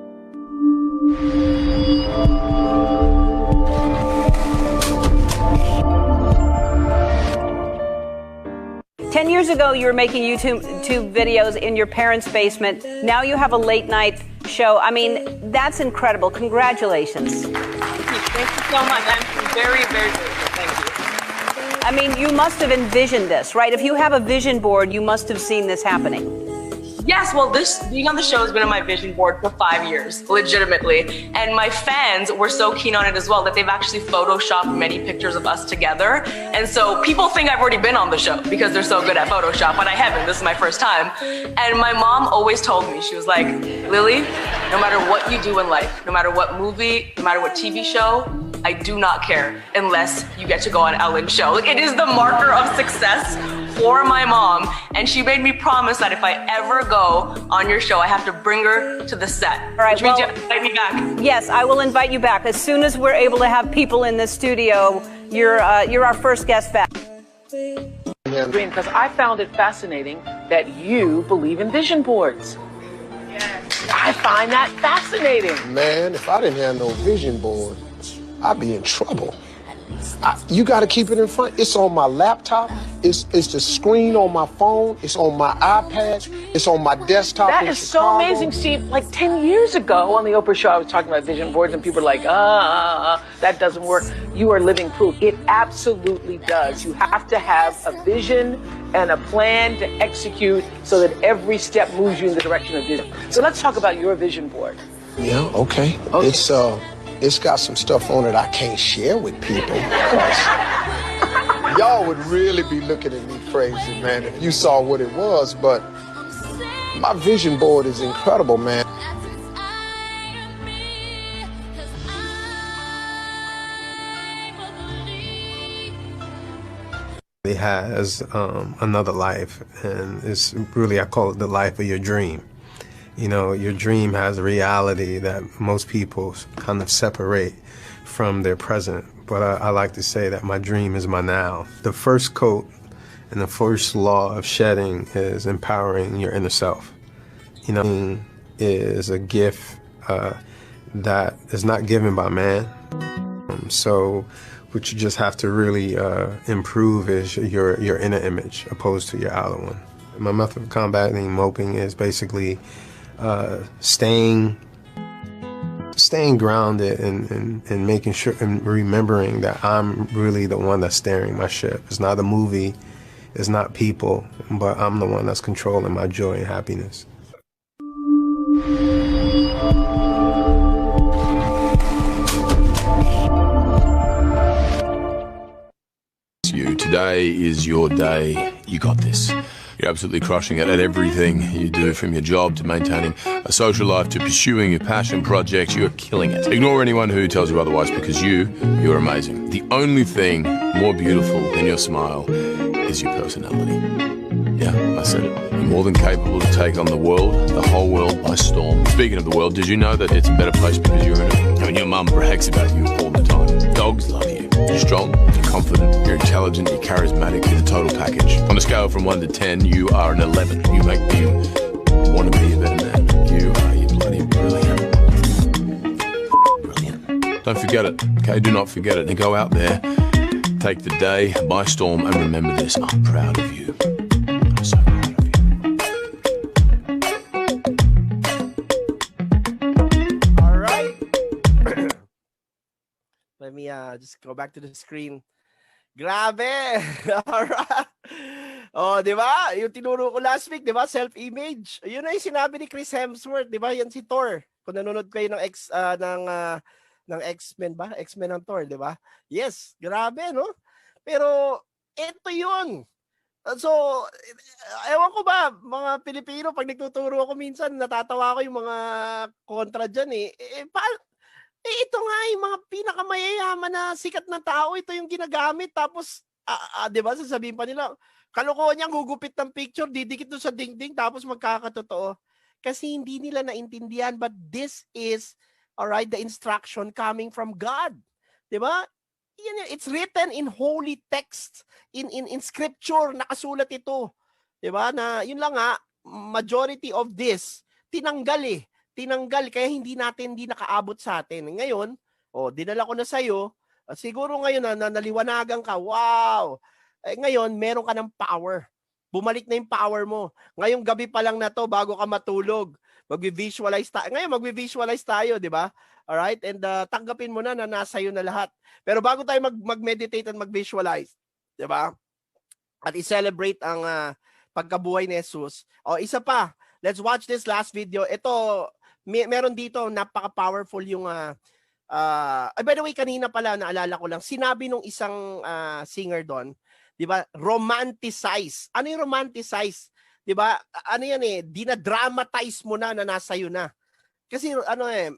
10 years ago, you were making YouTube videos in your parents' basement. Now you have a late night show. I mean, that's incredible. Congratulations. Thank you so much. I'm very, very grateful. Thank you. I mean, you must have envisioned this, right? If you have a vision board, you must have seen this happening. Yes, well, being on the show has been on my vision board for 5 years, legitimately. And my fans were so keen on it as well that they've actually photoshopped many pictures of us together. And so people think I've already been on the show because they're so good at Photoshop, but I haven't. This is my first time. And my mom always told me, she was like, Lily, no matter what you do in life, no matter what movie, no matter what TV show, I do not care unless you get to go on Ellen's show. Like, it is the marker of success for my mom, and she made me promise that if I ever go on your show, I have to bring her to the set. All right, which means you have to invite me back. Yes, I will invite you back. As soon as we're able to have people in this studio, you're our first guest back. Because I found it fascinating that you believe in vision boards. Yes. I find that fascinating. Man, if I didn't have no vision board, I'd be in trouble. You got to keep it in front. It's on my laptop. It's the screen on my phone. It's on my iPad. It's on my desktop. That is so amazing, Steve. Like 10 years ago on the Oprah show, I was talking about vision boards and people were like, that doesn't work. You are living proof. It absolutely does. You have to have a vision and a plan to execute so that every step moves you in the direction of vision. So let's talk about your vision board. Yeah, okay. It's got some stuff on it I can't share with people. Y'all would really be looking at me crazy, man, if you saw what it was. But my vision board is incredible, man. It has another life, and it's really, I call it the life of your dream. You know, your dream has a reality that most people kind of separate from their present. But I like to say that my dream is my now. The first coat and the first law of shedding is empowering your inner self. You know, is a gift that is not given by man. So what you just have to really improve is your inner image opposed to your outer one. My method of combating moping is basically staying grounded and making sure and remembering that I'm really the one that's steering my ship. It's not a movie, it's not people, but I'm the one that's controlling my joy and happiness. You today today is your day. You got this. You're absolutely crushing it at everything you do, from your job to maintaining a social life to pursuing your passion projects. You're killing it. Ignore anyone who tells you otherwise, because you're amazing. The only thing more beautiful than your smile is your personality. Yeah, I said it. You're more than capable to take on the world, the whole world, by storm. Speaking of the world, did you know that it's a better place because you're in it? I mean, your mum brags about you all the time. Dogs love you. You're strong, you're confident, you're intelligent, you're charismatic, you're the total package. On a scale from 1 to 10, you are an 11. You make me want to be a better man. You bloody brilliant. Brilliant. Don't forget it, okay? Do not forget it. And go out there, take the day by storm, and remember this. I'm proud of you. I'm so proud of you. All right. Let me just go back to the screen. Grabe! Alright. Oh, di ba? Yung tinuro ko last week, di ba? Self-image. Yun na yung sinabi ni Chris Hemsworth, di ba? Yan si Thor. Kung nanonood kayo ng ng X-Men ba? X-Men ng Thor, di ba? Yes, grabe, no? Pero ito yun. So, ewan ko ba, mga Pilipino, pag nagtuturo ako minsan, natatawa ko yung mga kontra dyan eh. Ito nga yung mga pinakamayayaman na sikat na tao, ito yung ginagamit. Tapos, di ba, sasabihin pa nila, kalokohan niyang gugupit ng picture, didikit doon sa dingding, tapos magkakatotoo. Kasi hindi nila naintindihan, but this is, alright, the instruction coming from God. Di ba? It's written in holy text, in scripture, nakasulat ito. Di ba? Na, yun lang nga, majority of this, tinanggal kaya hindi nakaabot sa atin. Ngayon, dinala ko na sa'yo, siguro ngayon na naliwanagan ka, wow! Ngayon, meron ka ng power. Bumalik na yung power mo. Ngayong gabi pa lang na to, bago ka matulog, magvi-visualize tayo. Ngayon, magvi-visualize tayo, di ba? Alright? And tanggapin mo na nasa iyo na lahat. Pero bago tayo mag-meditate and mag-visualize, di ba? At i-celebrate ang pagkabuhay ni Jesus. Isa pa, let's watch this last video. Ito, meron dito, napaka-powerful yung, by the way, kanina pala, naalala ko lang, sinabi nung isang singer doon, di ba, romanticize. Ano yung romanticize? Di ba, ano yan eh, dinadramatize mo na nasa iyo na. Kasi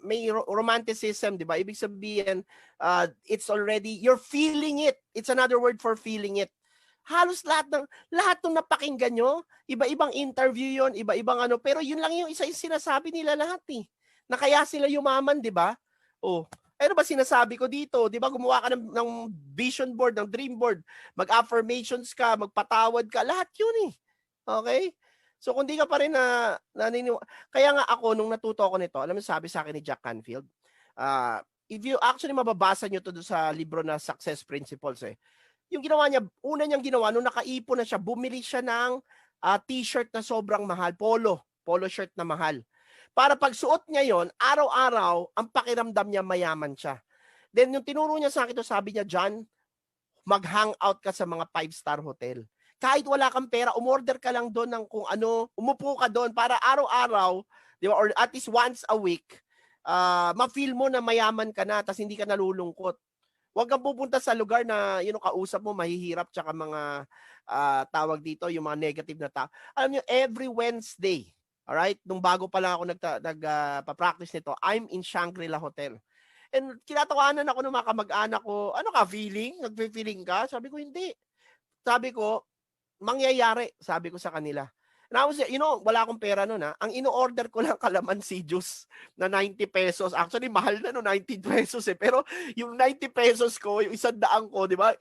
may romanticism, di ba? Ibig sabihin, it's already, you're feeling it. It's another word for feeling it. Halos lahat ng napakinggan nyo, iba-ibang interview yon, iba-ibang pero yun lang yung isa yung sinasabi nila lahat eh. Na kaya sila yumaman, di ba? Ano ba sinasabi ko dito? Di ba gumawa ka ng vision board, ng dream board, mag-affirmations ka, magpatawad ka, lahat yun eh. Okay? So kung di ka pa rin kaya nga ako, nung natuto ako nito, alam mo sabi sa akin ni Jack Canfield, if you actually mababasa nyo to sa libro na Success Principles yung ginawa niya, una niyang ginawa, nung nakaipon na siya, bumili siya ng t-shirt na sobrang mahal, polo shirt na mahal. Para pag suot niya yon, araw-araw, ang pakiramdam niya mayaman siya. Then yung tinuro niya sa akin, sabi niya, John, mag-hangout ka sa mga 5-star hotel. Kahit wala kang pera, umorder ka lang doon ng kung ano, umupo ka doon para araw-araw, di ba, or at least once a week, ma-feel mo na mayaman ka na, tas hindi ka nalulungkot. Huwag kang pupunta sa lugar na yun kausap mo mahihirap tsaka mga tawag dito, yung mga negative na tao. Alam niyo, every Wednesday, alright, nung bago pa lang ako nagpa-practice nito, I'm in Shangri-La Hotel. And kinatawanan ako ng mga kamag-anak ko, ano ka, feeling? Nagpe-feeling ka? Sabi ko, hindi. Sabi ko, mangyayari, sabi ko sa kanila. And I was, wala akong pera noon. Ang ino-order ko lang kalamansi juice na 90 pesos. Actually, mahal na 19 pesos Pero yung 90 pesos ko, yung 100 ko, di ba?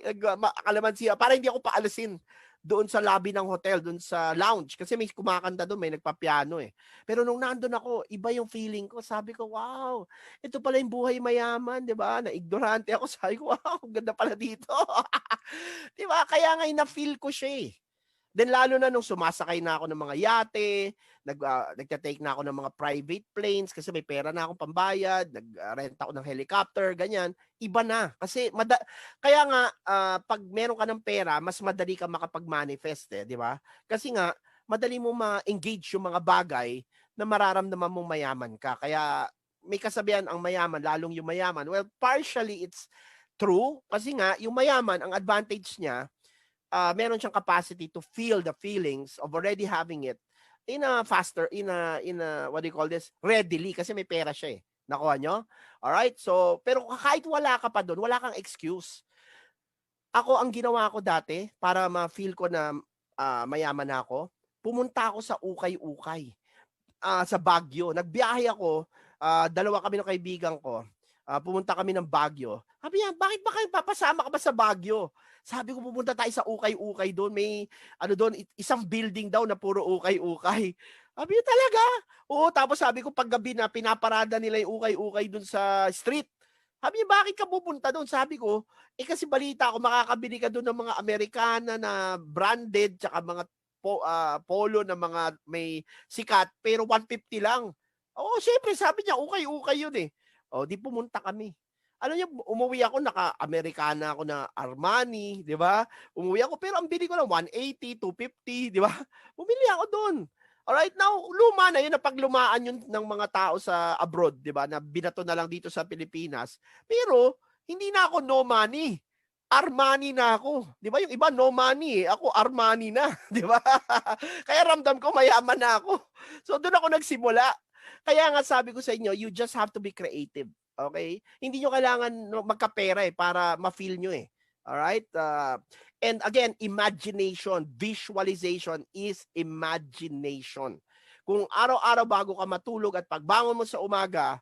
Kalamansi, para hindi ako paalasin doon sa lobby ng hotel, doon sa lounge. Kasi may kumakanta doon, may nagpapiano Pero nung nandun ako, iba yung feeling ko. Sabi ko, wow, ito pala yung buhay mayaman, di ba? Na-ignorante ako. Sabi ko, wow, ganda pala dito. Di ba? Kaya nga, na-feel ko siya Then lalo na nung sumasakay na ako ng mga yate, nagta-take na ako ng mga private planes kasi may pera na akong pambayad, nag-rent ako ng helicopter, ganyan. Iba na. Kasi kaya nga pag meron ka ng pera, mas madali ka makapag-manifest di ba? Kasi nga madali mo ma-engage yung mga bagay na mararamdaman mong mayaman ka. Kaya may kasabihan ang mayaman, lalong yung mayaman. Well, partially it's true kasi nga yung mayaman, ang advantage niya, meron siyang capacity to feel the feelings of already having it in a faster, in a what do you call this, readily, kasi may pera siya eh. Nakuha nyo? Alright? So, pero kahit wala ka pa doon, wala kang excuse. Ako, ang ginawa ko dati, para ma-feel ko na mayaman na ako, pumunta ako sa ukay-ukay. Sa Baguio. Nagbiyahe ako, dalawa kami ng kaibigan ko. Pumunta kami ng Baguio. Sabi niya, bakit ba kayo papasama ka ba sa Baguio? Sabi ko, pupunta tayo sa ukay-ukay doon. May, doon, isang building daw na puro ukay-ukay. Sabi niya, talaga? Oo, tapos sabi ko, paggabi na, pinaparada nila yung ukay-ukay doon sa street. Sabi niya, bakit ka pupunta doon? Sabi ko, kasi balita ako, makakabili ka doon ng mga Amerikana na branded, tsaka mga polo na mga may sikat, pero 150 lang. Oo, syempre, sabi niya, ukay-ukay yun eh. O, di pumunta kami. Ano niya, umuwi ako, naka-Amerikana ako na Armani, di ba? Umuwi ako, pero ang bili ko lang 180, 250, di ba? Bumili ako doon. Alright, now, luma na yun, napaglumaan yun ng mga tao sa abroad, di ba? Na binato na lang dito sa Pilipinas. Pero, hindi na ako no money. Armani na ako. Di ba? Yung iba, no money. Ako, Armani na. Di ba? Kaya ramdam ko, mayaman na ako. So, doon ako nagsimula. Kaya nga sabi ko sa inyo, you just have to be creative. Okay? Hindi nyo kailangan magkapera para ma-feel nyo eh. Alright? And again, imagination, visualization is imagination. Kung araw-araw bago ka matulog at pagbangon mo sa umaga,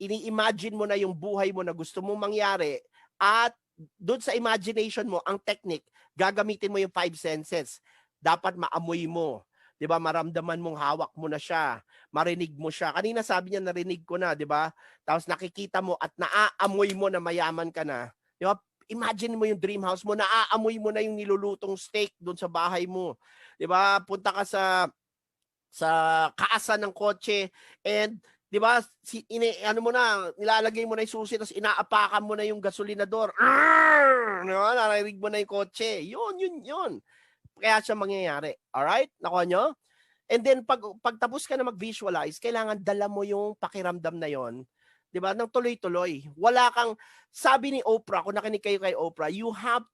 ini-imagine mo na yung buhay mo na gusto mong mangyari at doon sa imagination mo, ang technique, gagamitin mo yung 5 senses. Dapat maamoy mo. 'Di ba? Maramdaman mong hawak mo na siya, marinig mo siya. Kanina sabi niya narinig ko na, 'di ba? Tapos nakikita mo at naaamoy mo na mayaman ka na. 'Di ba? Imagine mo yung dream house mo, naaamoy mo na yung nilulutong steak doon sa bahay mo. 'Di ba? Punta ka sa kaasan ng kotse and 'di ba? Ano mo na, nilalagay mo na yung susi tapos inaapakan mo na yung gasolinador. Diba? Narinig mo na yung kotse. Yun. Kaya siya mangyayari. Alright? Nakuha nyo? And then, pagtapos ka na mag-visualize, kailangan dala mo yung pakiramdam na yon, di ba? Nang tuloy-tuloy. Wala kang, sabi ni Oprah, kung nakinig kayo kay Oprah, you have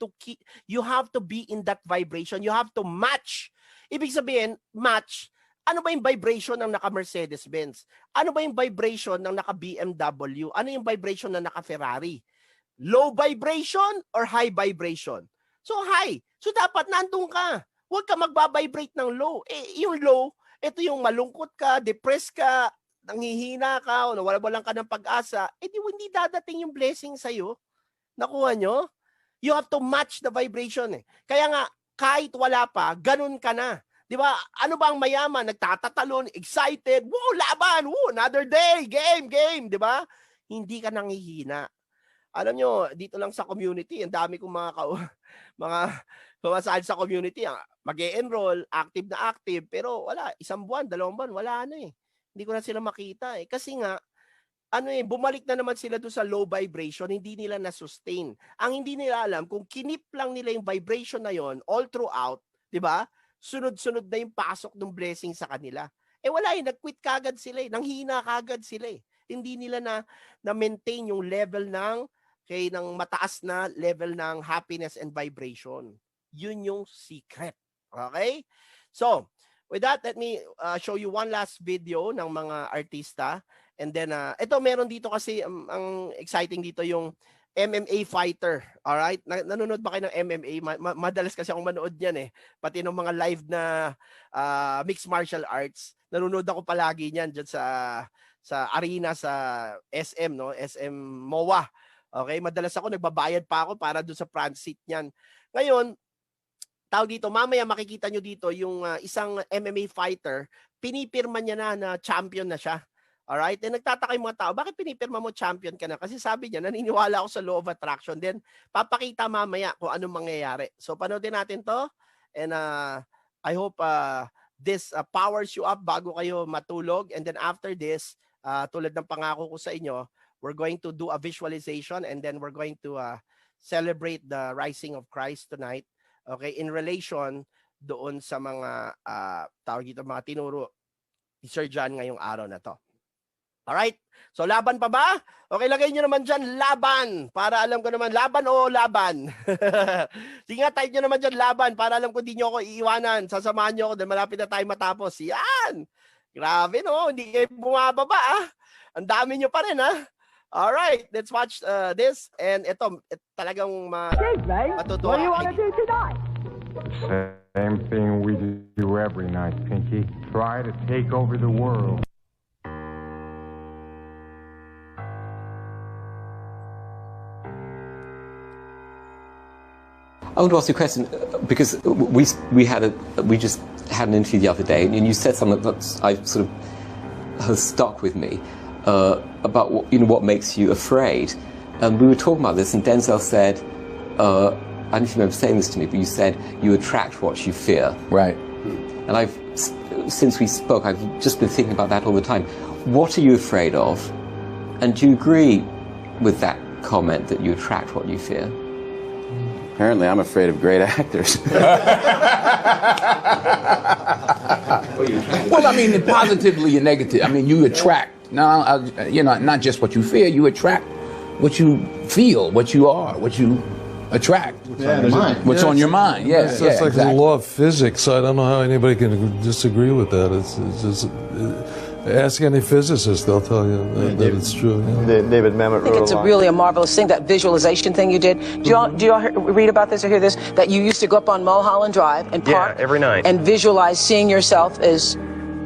to be in that vibration. You have to match. Ibig sabihin, match. Ano ba yung vibration ng naka-Mercedes-Benz? Ano ba yung vibration ng naka-BMW? Ano yung vibration ng naka-Ferrari? Low vibration or high vibration? So high. So dapat nandun ka. Huwag ka magbabibrate ng low. Yung low, ito yung malungkot ka, depressed ka, nanghihina ka, o nawalan ka ng pag-asa, hindi dadating yung blessing sa'yo. Nakuha nyo? You have to match the vibration eh. Kaya nga, kahit wala pa, ganun ka na. Di ba? Ano ba ang mayaman? Nagtatatalon, excited, woo, laban, woo, another day, game, di ba? Hindi ka nanghihina. Alam nyo, dito lang sa community, ang dami kong mga pumasahal sa community, mag-e-enroll, active, pero wala, 1 buwan, 2 buwan, wala na eh. Hindi ko na sila makita eh. Kasi nga, bumalik na naman sila doon sa low vibration, hindi nila na-sustain. Ang hindi nila alam, kung kinip lang nila yung vibration na yon all throughout, di ba? Sunod-sunod na yung pasok ng blessing sa kanila. Wala eh, nag-quit kagad sila eh, nanghina kagad sila eh. Hindi nila na-maintain yung level ng mataas na level ng happiness and vibration. Yun yung secret. Okay? So, with that, let me show you one last video ng mga artista. And then, ito meron dito kasi, ang exciting dito yung MMA fighter. Alright? Nanonood ba kayo ng MMA? Madalas kasi akong manood yan eh. Pati ng mga live na mixed martial arts. Nanonood ako palagi niyan dyan sa arena sa SM, no? SM MOA. Okay? Madalas ako, nagbabayad pa ako para doon sa front seat niyan. Ngayon, tawag dito, mamaya makikita nyo dito yung isang MMA fighter, pinipirma niya na champion na siya. Alright? And nagtataka yung mga tao, bakit pinipirma mo champion ka na? Kasi sabi niya, naniniwala ako sa law of attraction. Then, papakita mamaya kung anong mangyayari. So, panoodin natin to. And I hope this powers you up bago kayo matulog. And then after this, tulad ng pangako ko sa inyo, we're going to do a visualization and then we're going to celebrate the rising of Christ tonight. Okay? In relation doon sa mga tawag dito, mga tinuro ni Sir John ngayong araw na to. Alright? So, laban pa ba? Okay, lagay nyo naman dyan, laban. Para alam ko naman, laban o laban? Sige nga, type nyo naman dyan, laban. Para alam ko di nyo ako iiwanan. Sasamahan nyo ako dahil malapit na tayo matapos. Yan! Grabe, no? Hindi kayo bumababa, ah. Ang dami nyo pa rin, ah. Alright, let's watch this. And ito talagang matutuwa. What do you want to do tonight? Same thing we do every night, Pinky. Try to take over the world. I want to ask you a question because we just had an interview the other day, and you said something that I sort of has stuck with me about what makes you afraid. And we were talking about this, and Denzel said, I don't know if you remember saying this to me, but you said you attract what you fear. Right. And since we spoke, I've just been thinking about that all the time. What are you afraid of? And do you agree with that comment that you attract what you fear? Apparently, I'm afraid of great actors. Well, I mean, positively and negative. I mean, you attract. Not just what you fear. You attract what you feel, what you are, what you attract. What's on your mind? Yeah, it's like the law of physics. I don't know how anybody can disagree with that. It's just. Ask any physicist, they'll tell you that it's true. Yeah. David Mamet wrote it's really a marvelous thing, that visualization thing you did. Do y'all read about this or hear this? That you used to go up on Mulholland Drive and park every night and visualize seeing yourself as...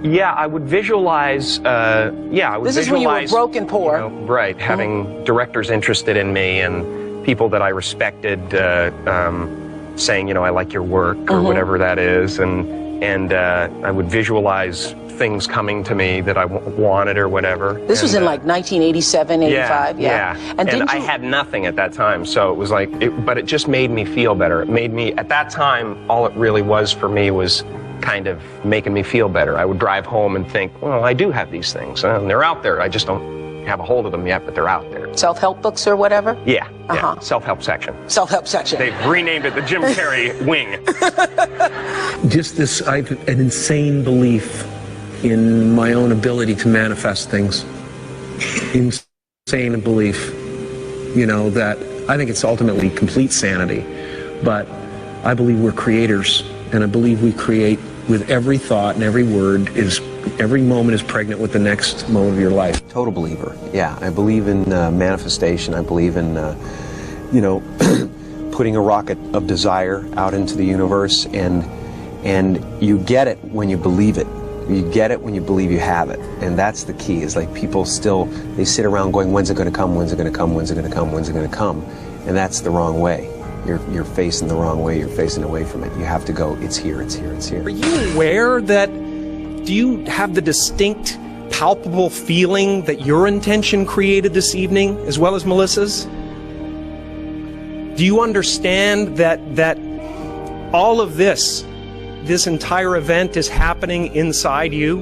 Yeah, I would visualize, This is when you were broke and poor. Right, having directors interested in me and people that I respected saying, I like your work or whatever that is. And I would visualize things coming to me that I wanted or whatever. This was in like 1987, 85, yeah. And I had nothing at that time, so it was like, but it just made me feel better. It made me, at that time, all it really was for me was kind of making me feel better. I would drive home and think, well, I do have these things, and they're out there. I just don't have a hold of them yet, but they're out there. Self-help books or whatever? Yeah, self-help section. Self-help section. They've renamed it the Jim Carrey wing. Just this, I've an insane belief in my own ability to manifest things. Insane belief, that I think it's ultimately complete sanity. But I believe we're creators, and I believe we create with every thought and every word every moment is pregnant with the next moment of your life. Total believer, yeah. I believe in manifestation. I believe in, putting a rocket of desire out into the universe, and you get it when you believe it. You get it when you believe you have it. And that's the key, is like people they sit around going, when's it going to come, when's it going to come, when's it going to come, when's it going to come? And that's the wrong way. You're facing the wrong way, you're facing away from it. You have to go, it's here, it's here, it's here. Are you aware do you have the distinct, palpable feeling that your intention created this evening, as well as Melissa's? Do you understand that all of this entire event is happening inside you?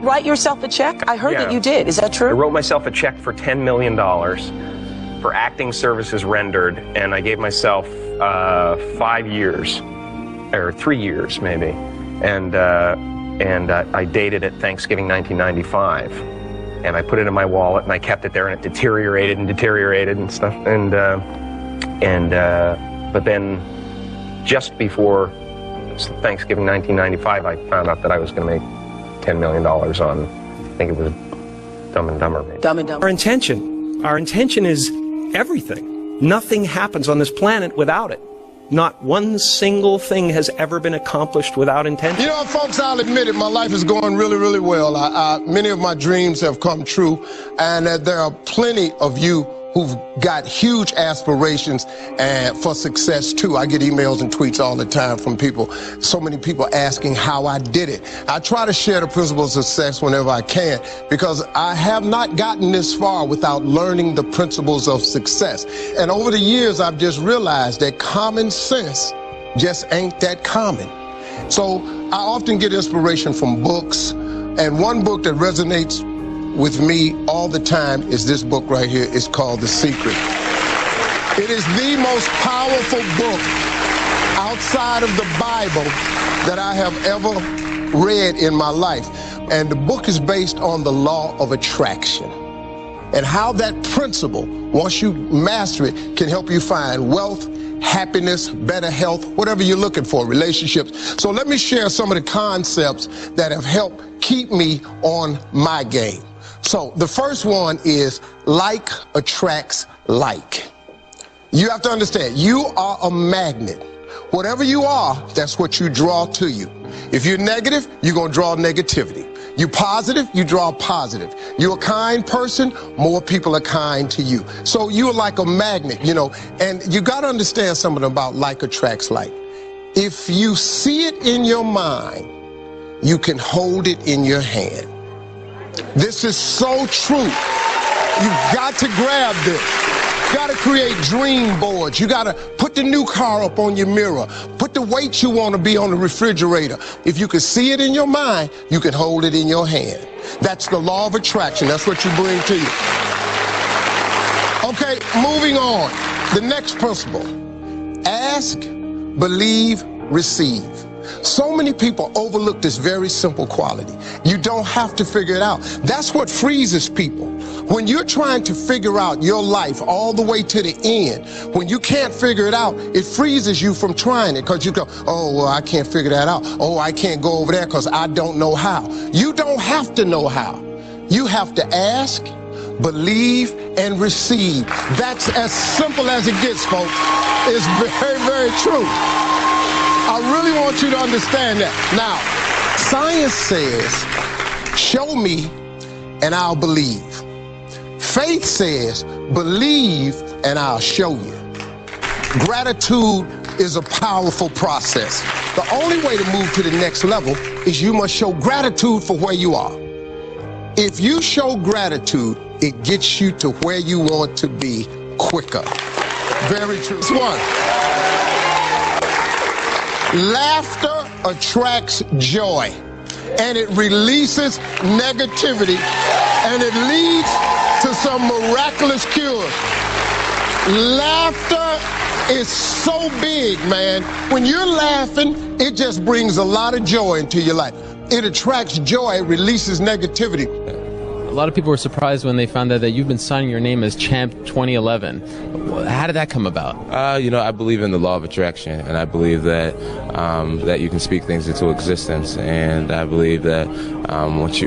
Write yourself a check? I heard that you did. Is that true? I wrote myself a check for $10 million for acting services rendered, and I gave myself 5 years, or 3 years maybe, and I dated it Thanksgiving 1995, and I put it in my wallet, and I kept it there, and it deteriorated and stuff, but then just before Thanksgiving 1995, I found out that I was going to make $10 million on, I think it was Dumb and Dumber. Maybe. Dumb and Dumber. Our intention is everything. Nothing happens on this planet without it. Not one single thing has ever been accomplished without intention. Folks, I'll admit it, my life is going really, really well. Many of my dreams have come true, and there are plenty of you who've got huge aspirations for success too. I get emails and tweets all the time from people, so many people asking how I did it. I try to share the principles of success whenever I can, because I have not gotten this far without learning the principles of success. And over the years, I've just realized that common sense just ain't that common. So I often get inspiration from books, and one book that resonates with me all the time is this book right here. It's called The Secret. It is the most powerful book outside of the Bible that I have ever read in my life. And the book is based on the law of attraction and how that principle, once you master it, can help you find wealth, happiness, better health, whatever you're looking for, relationships. So let me share some of the concepts that have helped keep me on my game. So the first one is like attracts like. You have to understand, you are a magnet. Whatever you are, that's what you draw to you. If you're negative, you're going to draw negativity. You're positive, you draw positive. You're a kind person, more people are kind to you. So you're like a magnet, you know, and you got to understand something about like attracts like. If you see it in your mind, you can hold it in your hand. This is so true. You've got to grab this. You got to create dream boards. You got to put the new car up on your mirror. Put the weight you want to be on the refrigerator. If you can see it in your mind, you can hold it in your hand. That's the law of attraction. That's what you bring to you. Okay, moving on. The next principle. Ask, believe, receive. So many people overlook this very simple quality. You don't have to figure it out. That's what freezes people. When you're trying to figure out your life all the way to the end, when you can't figure it out, it freezes you from trying it because you go, oh, well, I can't figure that out. Oh, I can't go over there because I don't know how. You don't have to know how. You have to ask, believe, and receive. That's as simple as it gets, folks. It's very, very true. I really want you to understand that. Now, science says, show me and I'll believe. Faith says, believe and I'll show you. Gratitude is a powerful process. The only way to move to the next level is you must show gratitude for where you are. If you show gratitude, it gets you to where you want to be quicker. Very true. This one. Laughter attracts joy, and it releases negativity, and it leads to some miraculous cures. Laughter is so big, man. When you're laughing, it just brings a lot of joy into your life. It attracts joy, it releases negativity. A lot of people were surprised when they found out that you've been signing your name as Champ 2011. How did that come about? You know, I believe in the law of attraction, and I believe that that you can speak things into existence. And I believe that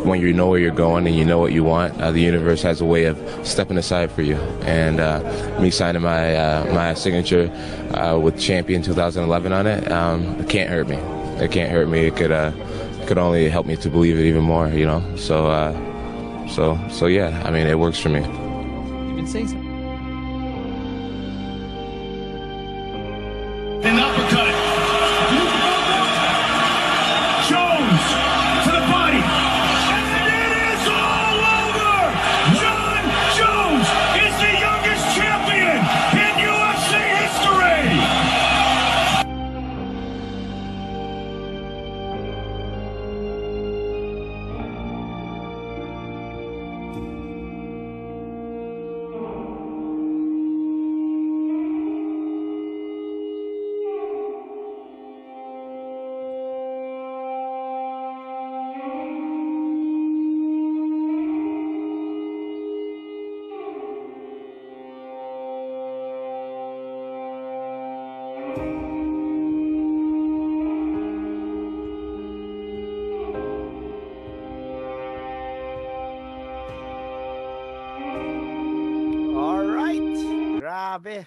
when you know where you're going and you know what you want, the universe has a way of stepping aside for you. And me signing my signature with Champion 2011 on it, it can't hurt me. It can't hurt me. It could only help me to believe it even more. You know, so yeah, I mean, it works for me. You've been saying something. An uppercut. Jones to the body. And it is all over. John Jones is the youngest champion in UFC history. Grabe.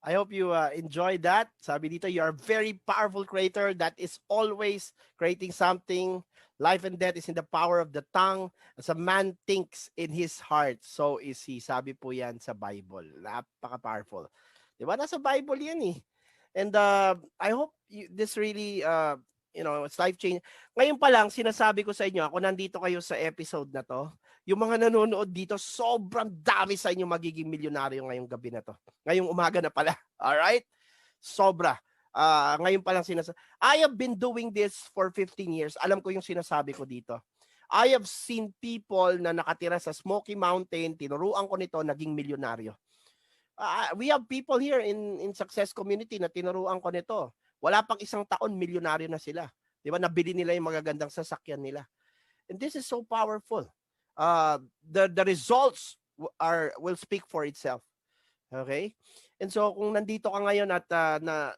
I hope you enjoyed that. Sabi dito, you are a very powerful creator that is always creating something. Life and death is in the power of the tongue. As a man thinks in his heart, so is he. Sabi po yan sa Bible. Napaka-powerful. Diba? Nasa Bible yan eh. And I hope this really, it's life-changing. Ngayon pa lang, sinasabi ko sa inyo, ako nandito kayo sa episode na to, yung mga nanonood dito, sobrang dami sa inyo magiging milyonaryo ngayong gabi na to. Ngayong umaga na pala. Alright? Sobra. Ngayon pa lang sinasabi. I have been doing this for 15 years. Alam ko yung sinasabi ko dito. I have seen people na nakatira sa Smoky Mountain, tinuruan ko nito, naging milyonaryo. We have people here in Success Community na tinuruan ko nito. Wala pang isang taon, milyonaryo na sila. Di ba? Nabili nila yung magagandang sasakyan nila. And this is so powerful. The results will speak for itself. Okay? And so kung nandito ka ngayon at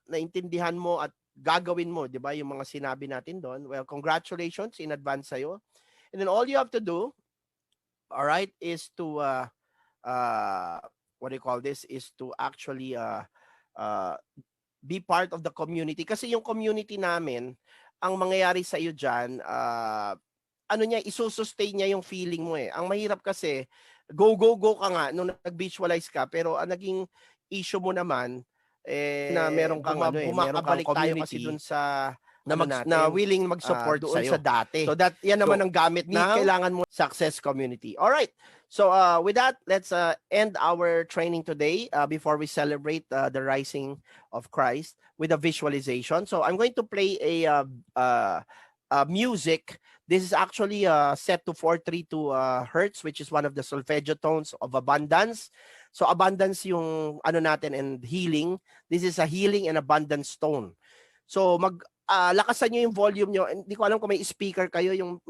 naintindihan mo at gagawin mo, 'di ba, yung mga sinabi natin doon, well, congratulations in advance sa'yo. And then all you have to do, all right, is to what do you call this? Is to actually be part of the community. Kasi yung community namin, ang mangyayari sa iyo diyan, ano niya, isusustain niya yung feeling mo eh. Ang mahirap kasi, go ka nga nung nag-visualize ka, pero ang naging issue mo naman, na meron kang bumabalik tayo kasi dun sa na willing mag-support doon sa dati. So that yan naman ang gamit na kailangan mo success community. All right. So with that, let's end our training today before we celebrate the rising of Christ with a visualization. So I'm going to play a music. This is actually set to 432 hertz, which is one of the solfeggio tones of abundance. So abundance yung ano natin and healing. This is a healing and abundance tone. So lakasan nyo yung volume nyo. Hindi ko alam kung may speaker kayo, yung